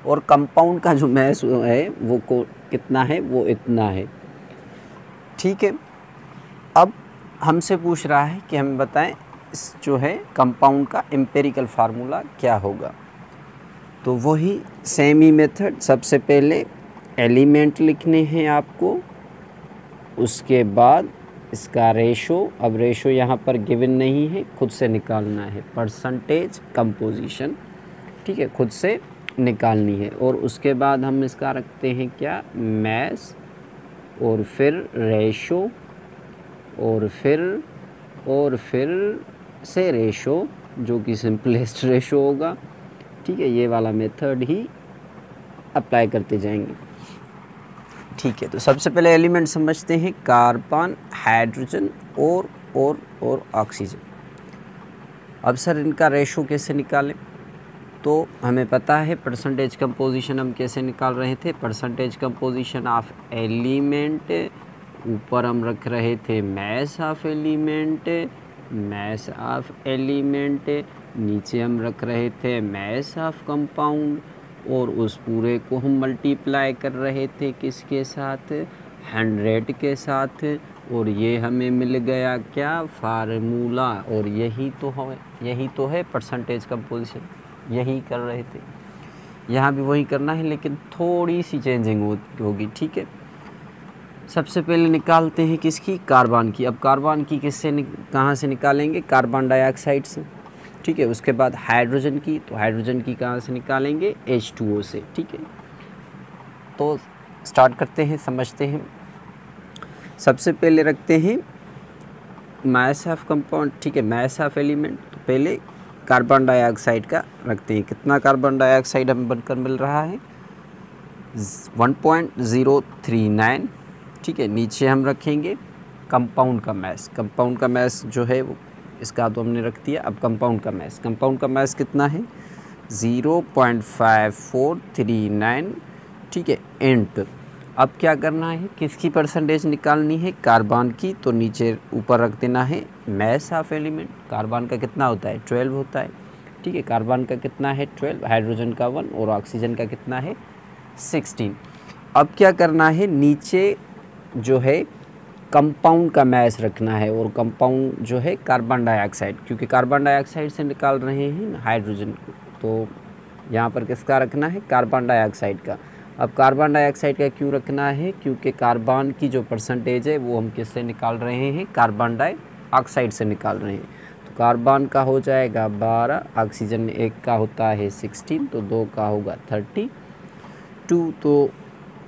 S1: और कंपाउंड का जो मैस है वो कितना है, वो इतना है। ठीक है, अब हमसे पूछ रहा है कि हमें बताएं इस जो है कंपाउंड का एम्पेरिकल फार्मूला क्या होगा। तो वही सेम ही मेथड, सबसे पहले एलिमेंट लिखने हैं आपको, उसके बाद इसका रेशो। अब रेशो यहाँ पर गिवन नहीं है, खुद से निकालना है। परसेंटेज कंपोजिशन, ठीक है, खुद से निकालनी है। और उसके बाद हम इसका रखते हैं क्या मैस, और फिर रेशो, और फिर से रेशो जो कि सिंपलेस्ट रेशो होगा। ठीक है, ये वाला मेथड ही अप्लाई करते जाएंगे। ठीक है, तो सबसे पहले एलिमेंट समझते हैं, कार्बन, हाइड्रोजन और ऑक्सीजन। अब सर इनका रेशो कैसे निकालें, तो हमें पता है परसेंटेज कंपोजिशन हम कैसे निकाल रहे थे। परसेंटेज कंपोजिशन ऑफ एलिमेंट, ऊपर हम रख रहे थे मैस ऑफ एलिमेंट, नीचे हम रख रहे थे मैस ऑफ कंपाउंड, और उस पूरे को हम मल्टीप्लाई कर रहे थे किसके साथ, 100 के साथ। और ये हमें मिल गया क्या फार्मूला। और यही तो है परसेंटेज कंपोजिशन, यही कर रहे थे। यहाँ भी वही करना है लेकिन थोड़ी सी चेंजिंग होगी। ठीक है, सबसे पहले निकालते हैं किसकी, कार्बन की। अब कार्बन की कहाँ से निकालेंगे, कार्बन डाइऑक्साइड से। ठीक है, उसके बाद हाइड्रोजन की, तो हाइड्रोजन की कहाँ से निकालेंगे, H2O से। ठीक है, तो स्टार्ट करते हैं, समझते हैं। सबसे पहले रखते हैं मास ऑफ कंपाउंड, ठीक है, मास ऑफ एलिमेंट। तो पहले कार्बन डाइऑक्साइड का रखते हैं, कितना कार्बन डाइऑक्साइड हमें बनकर मिल रहा है 1.039। ठीक है, नीचे हम रखेंगे कंपाउंड का मैस। कंपाउंड का मैस जो है वो इसका तो हमने रख दिया। अब कंपाउंड का मैस कितना है 0.5439। ठीक है, इंट। अब क्या करना है, किसकी परसेंटेज निकालनी है, कार्बन की। तो नीचे ऊपर रख देना है मैस ऑफ एलिमेंट। कार्बन का कितना होता है 12 होता है। ठीक है, कार्बन का कितना है 12, हाइड्रोजन का 1 और ऑक्सीजन का कितना है 16। अब क्या करना है, नीचे जो है कंपाउंड का मैस रखना है, और कंपाउंड जो है कार्बन डाइऑक्साइड, क्योंकि कार्बन डाइऑक्साइड से निकाल रहे हैं हाइड्रोजन को, तो यहाँ पर किसका रखना है, कार्बन डाइऑक्साइड का। अब कार्बन डाइऑक्साइड का क्यों रखना है, क्योंकि कार्बन की जो परसेंटेज है वो हम किससे निकाल रहे हैं, कार्बन डाइऑक्साइड से निकाल रहे हैं। तो कार्बन का हो जाएगा 12, ऑक्सीजन एक का होता है 16, तो 2 का होगा 32, तो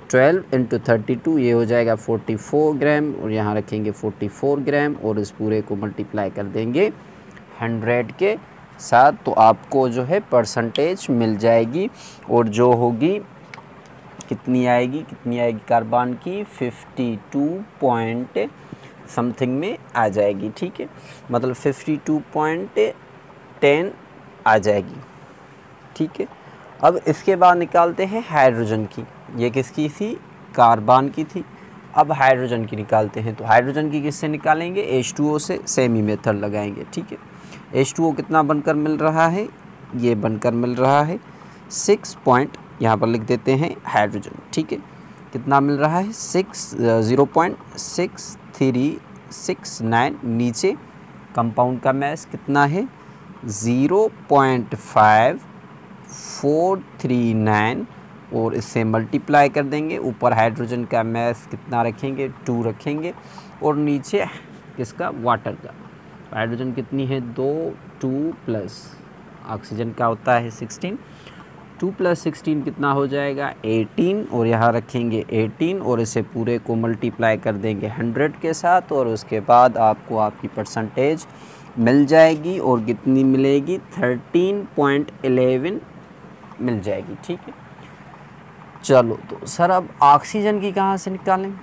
S1: 12 × 32 ये हो जाएगा 44 ग्राम, और यहाँ रखेंगे 44 ग्राम, और इस पूरे को मल्टीप्लाई कर देंगे 100 के साथ, तो आपको जो है परसेंटेज मिल जाएगी, और जो होगी कितनी आएगी कार्बन की 52 पॉइंट समथिंग में आ जाएगी, ठीक है, मतलब 52.10 आ जाएगी, ठीक है। अब इसके बाद निकालते हैं हाइड्रोजन की, ये किसकी थी, कार्बन की थी। अब हाइड्रोजन की निकालते हैं, तो हाइड्रोजन की किससे निकालेंगे, H2O से, सेम ही मेथड लगाएंगे, ठीक है। H2O कितना बनकर मिल रहा है, ये बनकर मिल रहा है 6 पॉइंट, यहाँ पर लिख देते हैं हाइड्रोजन, ठीक है, कितना मिल रहा है 0.6369, नीचे कंपाउंड का मैस कितना है 0.5439, और इससे मल्टीप्लाई कर देंगे, ऊपर हाइड्रोजन का मैस कितना रखेंगे 2 रखेंगे, और नीचे किसका, वाटर का। हाइड्रोजन कितनी है 2 प्लस ऑक्सीजन का होता है 16, 2 + 16 कितना हो जाएगा 18, और यहाँ रखेंगे 18, और इसे पूरे को मल्टीप्लाई कर देंगे 100 के साथ, और उसके बाद आपको आपकी परसेंटेज मिल जाएगी, और कितनी मिलेगी 13.11 मिल जाएगी, ठीक है। चलो तो सर अब ऑक्सीजन की कहाँ से निकालें,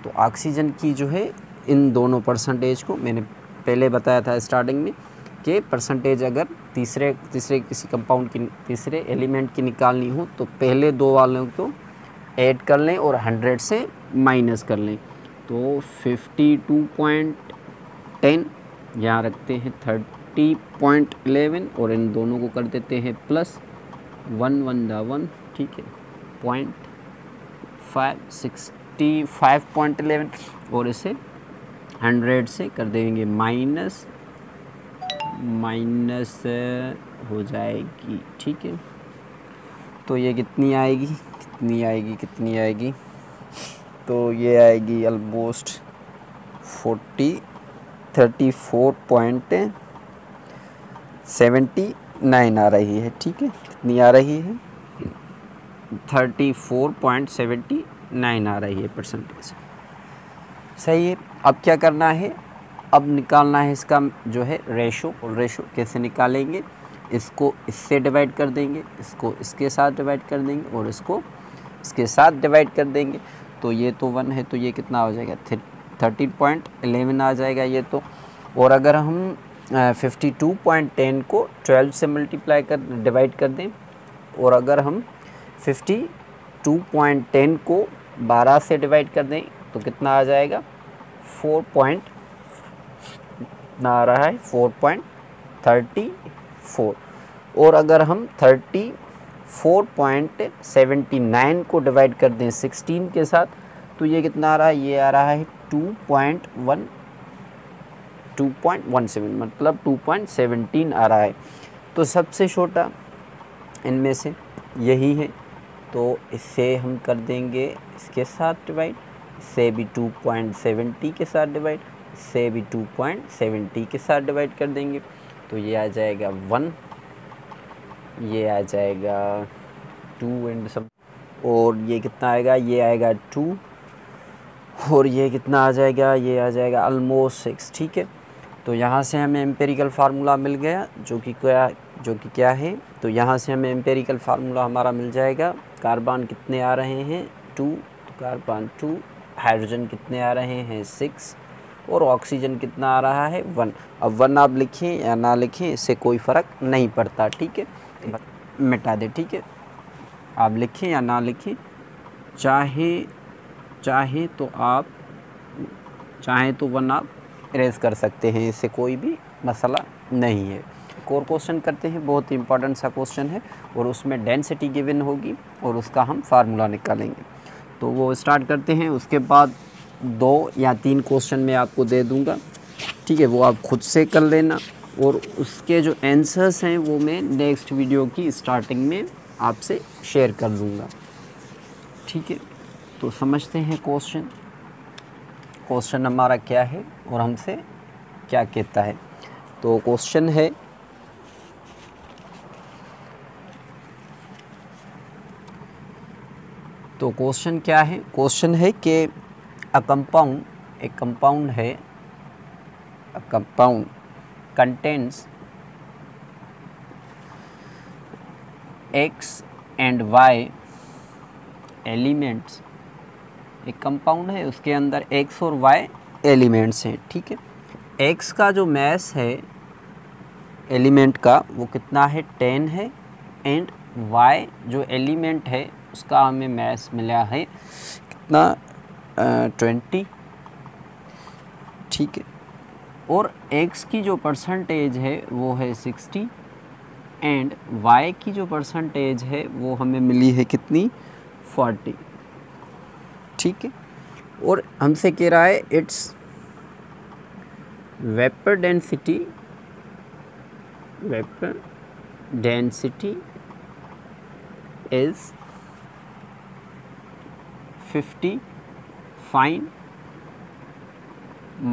S1: तो ऑक्सीजन की जो है इन दोनों परसेंटेज को मैंने पहले बताया था स्टार्टिंग में कि परसेंटेज अगर तीसरे किसी कंपाउंड की, तीसरे एलिमेंट की निकालनी हो तो पहले दो वालों को ऐड कर लें और 100 से माइनस कर लें, तो 52.10 यहाँ रखते हैं 30.11, और इन दोनों को कर देते हैं प्लस 1 1 1, ठीक है, 65.11, और इसे 100 से कर देंगे माइनस हो जाएगी, ठीक है। तो ये कितनी आएगी, तो ये आएगी ऑलमोस्ट 34.79 आ रही है, ठीक है, कितनी आ रही है 34.79 आ रही है परसेंटेज, सही है। अब क्या करना है, अब निकालना है इसका जो है रेशो, और रेशो कैसे निकालेंगे, इसको इससे डिवाइड कर देंगे, इसको इसके साथ डिवाइड कर देंगे, और इसको इसके साथ डिवाइड कर देंगे, तो ये तो 1 है, तो ये कितना हो जाएगा 13.11 आ जाएगा ये तो। और अगर हम 52.10 को 12 से मल्टीप्लाई कर डिवाइड कर दें, और अगर हम 52.10 को 12 से डिवाइड कर दें तो कितना आ जाएगा 4.34, और अगर हम 34.79 को डिवाइड कर दें 16 के साथ तो ये कितना आ रहा है, ये आ रहा है 2.17, मतलब 2.17 आ रहा है। तो सबसे छोटा इनमें से यही है, तो इससे हम कर देंगे इसके साथ डिवाइड, इससे भी 2.70 के साथ डिवाइड, इससे भी 2.70 के साथ डिवाइड कर देंगे, तो ये आ जाएगा 1, ये आ जाएगा 2 एंड सब, और ये कितना आएगा, ये आएगा 2, और ये कितना आ जाएगा, ये आ जाएगा ऑलमोस्ट 6, ठीक है। तो यहाँ से हमें एम्पेरिकल फार्मूला मिल गया जो कि क्या है, तो यहाँ से हमें एम्पेरिकल फार्मूला हमारा मिल जाएगा। कार्बन कितने आ रहे हैं 2, कार्बन 2, हाइड्रोजन कितने आ रहे हैं 6, और ऑक्सीजन कितना आ रहा है 1। अब 1 आप लिखें या ना लिखें इससे कोई फ़र्क नहीं पड़ता, ठीक है, मिटा दे, ठीक है, आप लिखें या ना लिखें, चाहे तो 1 आप इरेज कर सकते हैं, इससे कोई भी मसला नहीं है। एक और क्वेश्चन करते हैं, बहुत ही इंपॉर्टेंट सा क्वेश्चन है, और उसमें डेंसिटी गिवन होगी और उसका हम फार्मूला निकालेंगे, तो वो स्टार्ट करते हैं। उसके बाद 2 या 3 क्वेश्चन मैं आपको दे दूंगा, ठीक है, वो आप खुद से कर लेना और उसके जो आंसर्स हैं वो मैं नेक्स्ट वीडियो की स्टार्टिंग में आपसे शेयर कर दूंगा, ठीक है। तो समझते हैं क्वेश्चन हमारा क्या है और हमसे क्या कहता है। तो क्वेश्चन है, तो क्वेश्चन क्या है, क्वेश्चन है कि एक कंपाउंड है, a compound contains x and y elements. एक कंपाउंड है, उसके अंदर x और y एलिमेंट्स हैं, ठीक है। x का जो मास है एलिमेंट का वो कितना है, 10 है, एंड y जो एलिमेंट है उसका हमें मास मिला है कितना, 20, ठीक है। और x की जो परसेंटेज है वो है 60 एंड y की जो परसेंटेज है वो हमें मिली है कितनी, 40, ठीक है। और हमसे कह रहा है it's vapour density is 50, find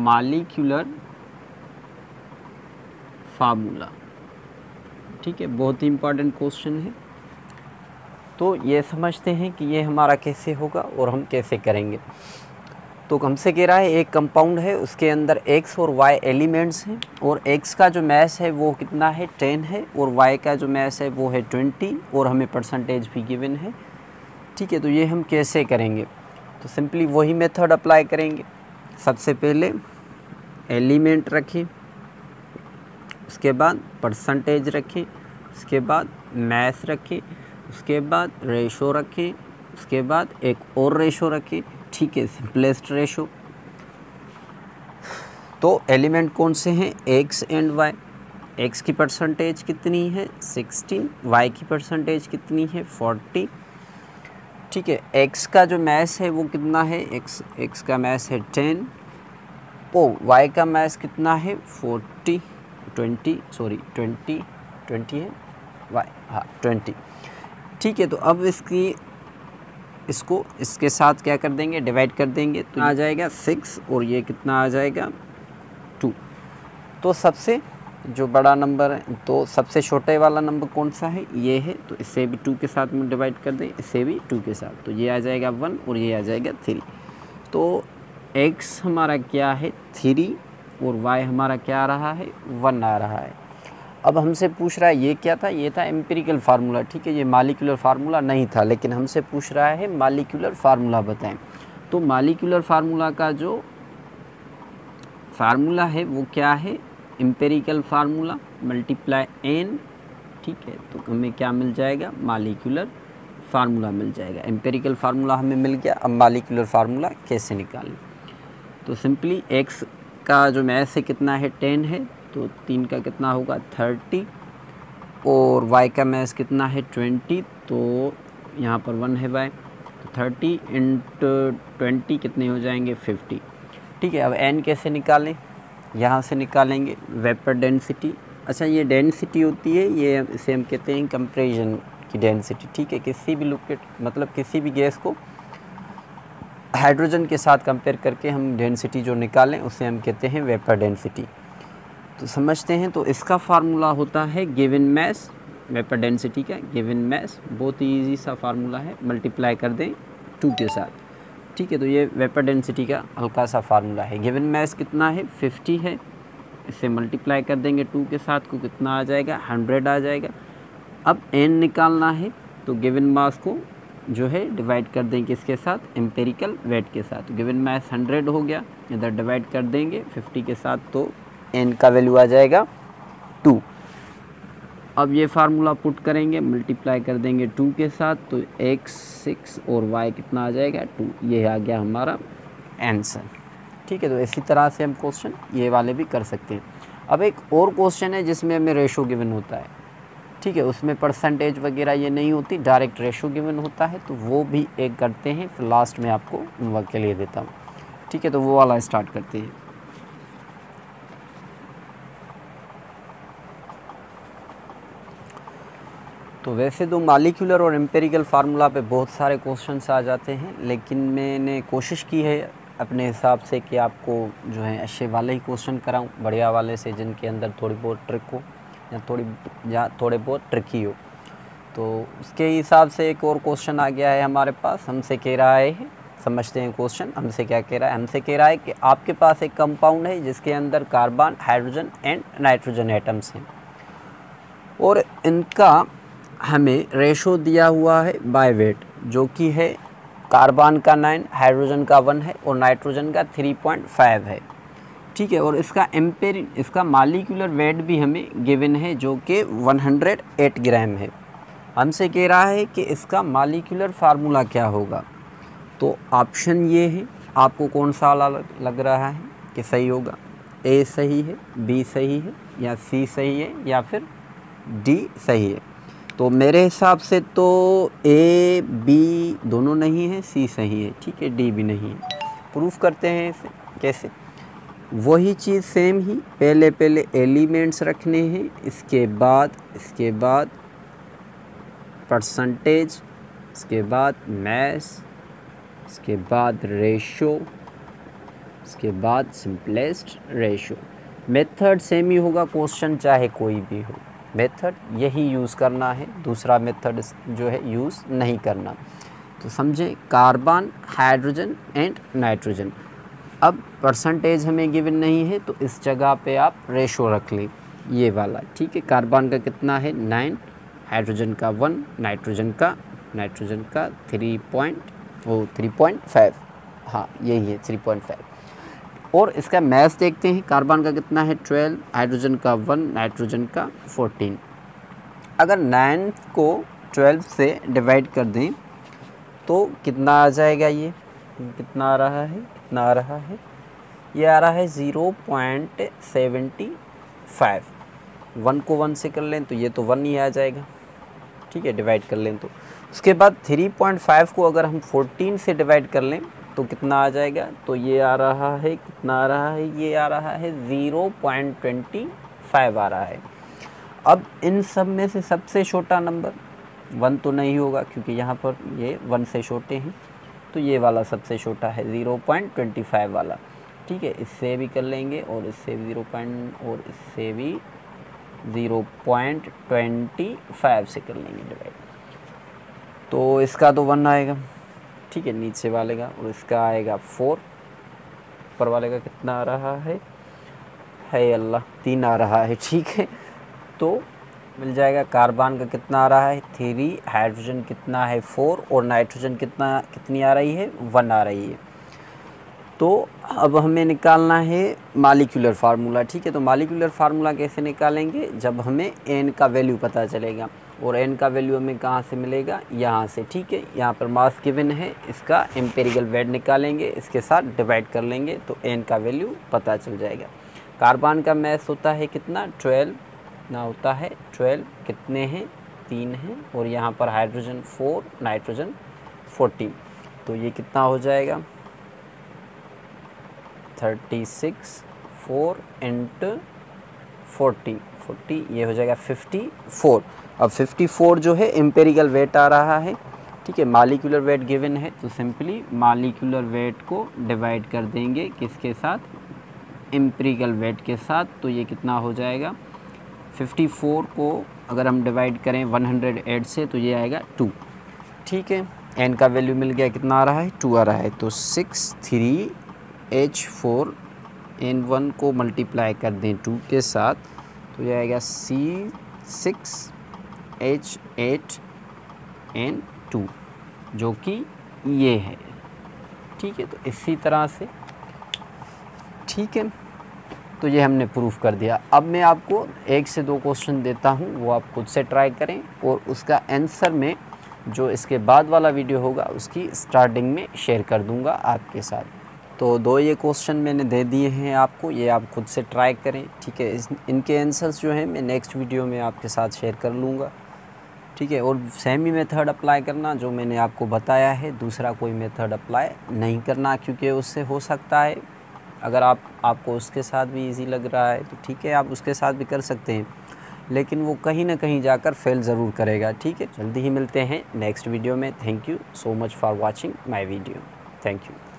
S1: molecular formula, ठीक है। बहुत ही इम्पॉर्टेंट क्वेश्चन है। तो ये समझते हैं कि ये हमारा कैसे होगा और हम कैसे करेंगे। तो हमसे कह रहा है एक कंपाउंड है, उसके अंदर x और y एलिमेंट्स हैं और x का जो मास है वो कितना है, 10 है, और y का जो मास है वो है 20 और हमें परसेंटेज भी गिवन है, ठीक है। तो ये हम कैसे करेंगे, तो सिंपली वही मेथड अप्लाई करेंगे। सबसे पहले एलिमेंट रखें, उसके बाद परसेंटेज रखें, उसके बाद मास रखें, उसके बाद रेशो रखें, उसके बाद एक और रेशो रखें, ठीक है, सिंपलेस्ट रेशो। तो एलिमेंट कौन से हैं, x एंड y। x की परसेंटेज कितनी है, 16, y की परसेंटेज कितनी है, 40, ठीक है। x का जो मास है वो कितना है, x का मास है 10, ओ y का मास कितना है, 20 है, y, हाँ 20, ठीक है। तो अब इसको इसके साथ क्या कर देंगे, डिवाइड कर देंगे, तो आ जाएगा 6 और ये कितना आ जाएगा, 2। तो सबसे जो बड़ा नंबर है, तो सबसे छोटे वाला नंबर कौन सा है, ये है, तो इसे भी 2 के साथ में डिवाइड कर दें, इसे भी 2 के साथ, तो ये आ जाएगा 1 और ये आ जाएगा 3। तो x हमारा क्या है, 3 और y हमारा क्या आ रहा है, 1 आ रहा है। अब हमसे पूछ रहा है ये क्या था, ये था एम्पिरिकल फार्मूला, ठीक है, ये मॉलिक्यूलर फार्मूला नहीं था, लेकिन हमसे पूछ रहा है मॉलिक्यूलर फार्मूला बताएं। तो मॉलिक्यूलर फार्मूला का जो फार्मूला है वो क्या है, एम्पिरिकल फार्मूला मल्टीप्लाई n, ठीक है। तो हमें क्या मिल जाएगा, मॉलिक्यूलर फार्मूला मिल जाएगा। एम्पिरिकल फार्मूला हमें मिल गया। अब मॉलिक्यूलर फार्मूला कैसे निकालें, तो सिंपली x का जो मास है कितना है, 10 है, तो 3 का कितना होगा, 30, और y का मास कितना है, 20, तो यहाँ पर 1 है y, तो 30 × 20 कितने हो जाएंगे, 50, ठीक है। अब n कैसे निकालें, यहाँ से निकालेंगे वेपर डेंसिटी। अच्छा, ये डेंसिटी होती है, ये इसे हम कहते हैं कंप्रेशन की डेंसिटी, ठीक है। किसी भी लिक्विड मतलब किसी भी गैस को हाइड्रोजन के साथ कंपेयर करके हम डेंसिटी जो निकालें उसे हम कहते हैं वेपर डेंसिटी। तो समझते हैं, तो इसका फार्मूला होता है गिवन मास, वेपर डेंसिटी का गिवन मास, बहुत ही ईजी सा फार्मूला है, मल्टीप्लाई कर दें 2 के साथ, ठीक है। तो ये वेपर डेंसिटी का हल्का सा फार्मूला है। गिवन मास कितना है, 50 है, इसे मल्टीप्लाई कर देंगे 2 के साथ को कितना आ जाएगा, 100 आ जाएगा। अब n निकालना है, तो गिवन मास को जो है डिवाइड कर देंगे इसके साथ, एम्पेरिकल वेट के साथ। गिवन मास 100 हो गया, इधर डिवाइड कर देंगे 50 के साथ, तो n का वैल्यू आ जाएगा 2। अब ये फार्मूला पुट करेंगे, मल्टीप्लाई कर देंगे 2 के साथ, तो x 6 और y कितना आ जाएगा, 2। ये आ गया हमारा आंसर, ठीक है। तो इसी तरह से हम क्वेश्चन ये वाले भी कर सकते हैं। अब एक और क्वेश्चन है जिसमें हमें रेशो गिवन होता है, ठीक है, उसमें परसेंटेज वगैरह ये नहीं होती, डायरेक्ट रेशो गिवन होता है, तो वो भी एक करते हैं, फिर लास्ट में आपको होमवर्क के लिए देता हूँ, ठीक। ठीक है, तो वो वाला स्टार्ट करते हैं। तो वैसे तो मॉलिक्यूलर और एम्पिरिकल फार्मूला पे बहुत सारे क्वेश्चंस आ जाते हैं, लेकिन मैंने कोशिश की है अपने हिसाब से कि आपको जो है अच्छे वाले ही क्वेश्चन कराऊं, बढ़िया वाले से, जिनके अंदर थोड़ी बहुत ट्रिक हो या थोड़े बहुत ट्रिकी हो। तो उसके हिसाब से एक और क्वेश्चन आ गया है हमारे पास। हमसे कह रहा है, समझते हैं क्वेश्चन हमसे क्या कह रहा है। हमसे कह रहा है कि आपके पास एक कंपाउंड है जिसके अंदर carbon, hydrogen and nitrogen atoms हैं, और इनका हमें रेशो दिया हुआ है बाय वेट, जो कि है कार्बन का 9, हाइड्रोजन का 1 है और नाइट्रोजन का 3.5 है। ठीक है, और इसका मॉलिक्यूलर वेट भी हमें गिवन है, जो कि 108 ग्राम है। हमसे कह रहा है कि इसका मॉलिक्यूलर फार्मूला क्या होगा। तो ऑप्शन ये है, आपको कौन सा लग रहा है कि सही होगा? ए सही है, बी सही है, या सी सही है, या फिर डी सही है? तो मेरे हिसाब से तो ए बी दोनों नहीं है, सी सही है, ठीक है, डी भी नहीं है। प्रूफ करते हैं इसे कैसे। वही चीज़ सेम ही, पहले एलिमेंट्स रखने हैं, इसके बाद परसेंटेज, इसके बाद मैस, इसके बाद रेशो, इसके बाद सिंपलेस्ट रेशो। मेथड सेम ही होगा, क्वेश्चन चाहे कोई भी हो, मेथड यही यूज़ करना है, दूसरा मेथड जो है यूज़ नहीं करना। तो समझें, कार्बन, हाइड्रोजन एंड नाइट्रोजन। अब परसेंटेज हमें गिवन नहीं है, तो इस जगह पे आप रेशो रख लें, ये वाला, ठीक है। कार्बन का कितना है? 9, हाइड्रोजन का 1, नाइट्रोजन का 3.5, हाँ यही है 3.5। और इसका मैथ देखते हैं, कार्बन का कितना है? 12, हाइड्रोजन का 1, नाइट्रोजन का 14। अगर 9 को 12 से डिवाइड कर दें तो कितना आ जाएगा? ये कितना आ रहा है? ये आ रहा है 0.75। 1 को 1 से कर लें तो ये तो 1 ही आ जाएगा, ठीक है, डिवाइड कर लें तो। उसके बाद 3.5 को अगर हम 14 से डिवाइड कर लें तो कितना आ जाएगा? तो ये आ रहा है, कितना आ रहा है? ये आ रहा है 0.25 आ रहा है। अब इन सब में से सबसे छोटा नंबर 1 तो नहीं होगा, क्योंकि यहाँ पर ये 1 से छोटे हैं, तो ये वाला सबसे छोटा है 0.25 वाला, ठीक है। इससे भी कर लेंगे और इससे भी 0.25 से कर लेंगे डिवाइड, तो इसका तो 1 आएगा, ठीक है, नीचे वाले का, और इसका आएगा 4, ऊपर वाले का कितना आ रहा है अल्लाह, 3 आ रहा है, ठीक है। तो मिल जाएगा, कार्बन का कितना आ रहा है? 3, हाइड्रोजन कितना है? 4, और नाइट्रोजन कितनी आ रही है? 1 आ रही है। तो अब हमें निकालना है मॉलिक्यूलर फार्मूला, ठीक है। तो मॉलिक्यूलर फार्मूला कैसे निकालेंगे? जब हमें n का वैल्यू पता चलेगा, और n का वैल्यू हमें कहाँ से मिलेगा? यहाँ से, ठीक है। यहाँ पर मास गिवन है, इसका एम्पिरिकल वेट निकालेंगे, इसके साथ डिवाइड कर लेंगे तो n का वैल्यू पता चल जाएगा। कार्बन का मैस होता है कितना? 12 ना होता है, 12 कितने हैं? 3 हैं, और यहाँ पर हाइड्रोजन 4, नाइट्रोजन 14, तो ये कितना हो जाएगा? 36, 4 × 40, ये हो जाएगा 54। अब 54 जो है एम्पिरिकल वेट आ रहा है, ठीक है। मॉलिक्यूलर वेट गिवन है, तो सिंपली मॉलिक्यूलर वेट को डिवाइड कर देंगे किसके साथ? एम्पिरिकल वेट के साथ। तो ये कितना हो जाएगा? 54 को अगर हम डिवाइड करें 108 से तो ये आएगा 2, ठीक है। n का वैल्यू मिल गया, कितना आ रहा है? 2 आ रहा है। तो 6,3H4, n1 को मल्टीप्लाई कर दें 2 के साथ तो ये आएगा C6H8N2, जो कि ये है, ठीक है। तो इसी तरह से, ठीक है, तो ये हमने प्रूफ कर दिया। अब मैं आपको 1 से 2 क्वेश्चन देता हूँ, वो आप खुद से ट्राई करें, और उसका आंसर में जो इसके बाद वाला वीडियो होगा उसकी स्टार्टिंग में शेयर कर दूंगा आपके साथ। तो 2 ये क्वेश्चन मैंने दे दिए हैं आपको, ये आप खुद से ट्राई करें, ठीक है। इनके आंसर्स जो हैं मैं नेक्स्ट वीडियो में आपके साथ शेयर कर लूँगा। ठीक है। और सेम ही मेथड अप्लाई करना जो मैंने आपको बताया है, दूसरा कोई मेथड अप्लाई नहीं करना, क्योंकि उससे हो सकता है अगर आपको उसके साथ भी इजी लग रहा है तो ठीक है, आप उसके साथ भी कर सकते हैं, लेकिन वो कहीं ना कहीं जाकर फेल ज़रूर करेगा। ठीक है, जल्दी ही मिलते हैं नेक्स्ट वीडियो में। Thank you so much for watching my video. Thank you.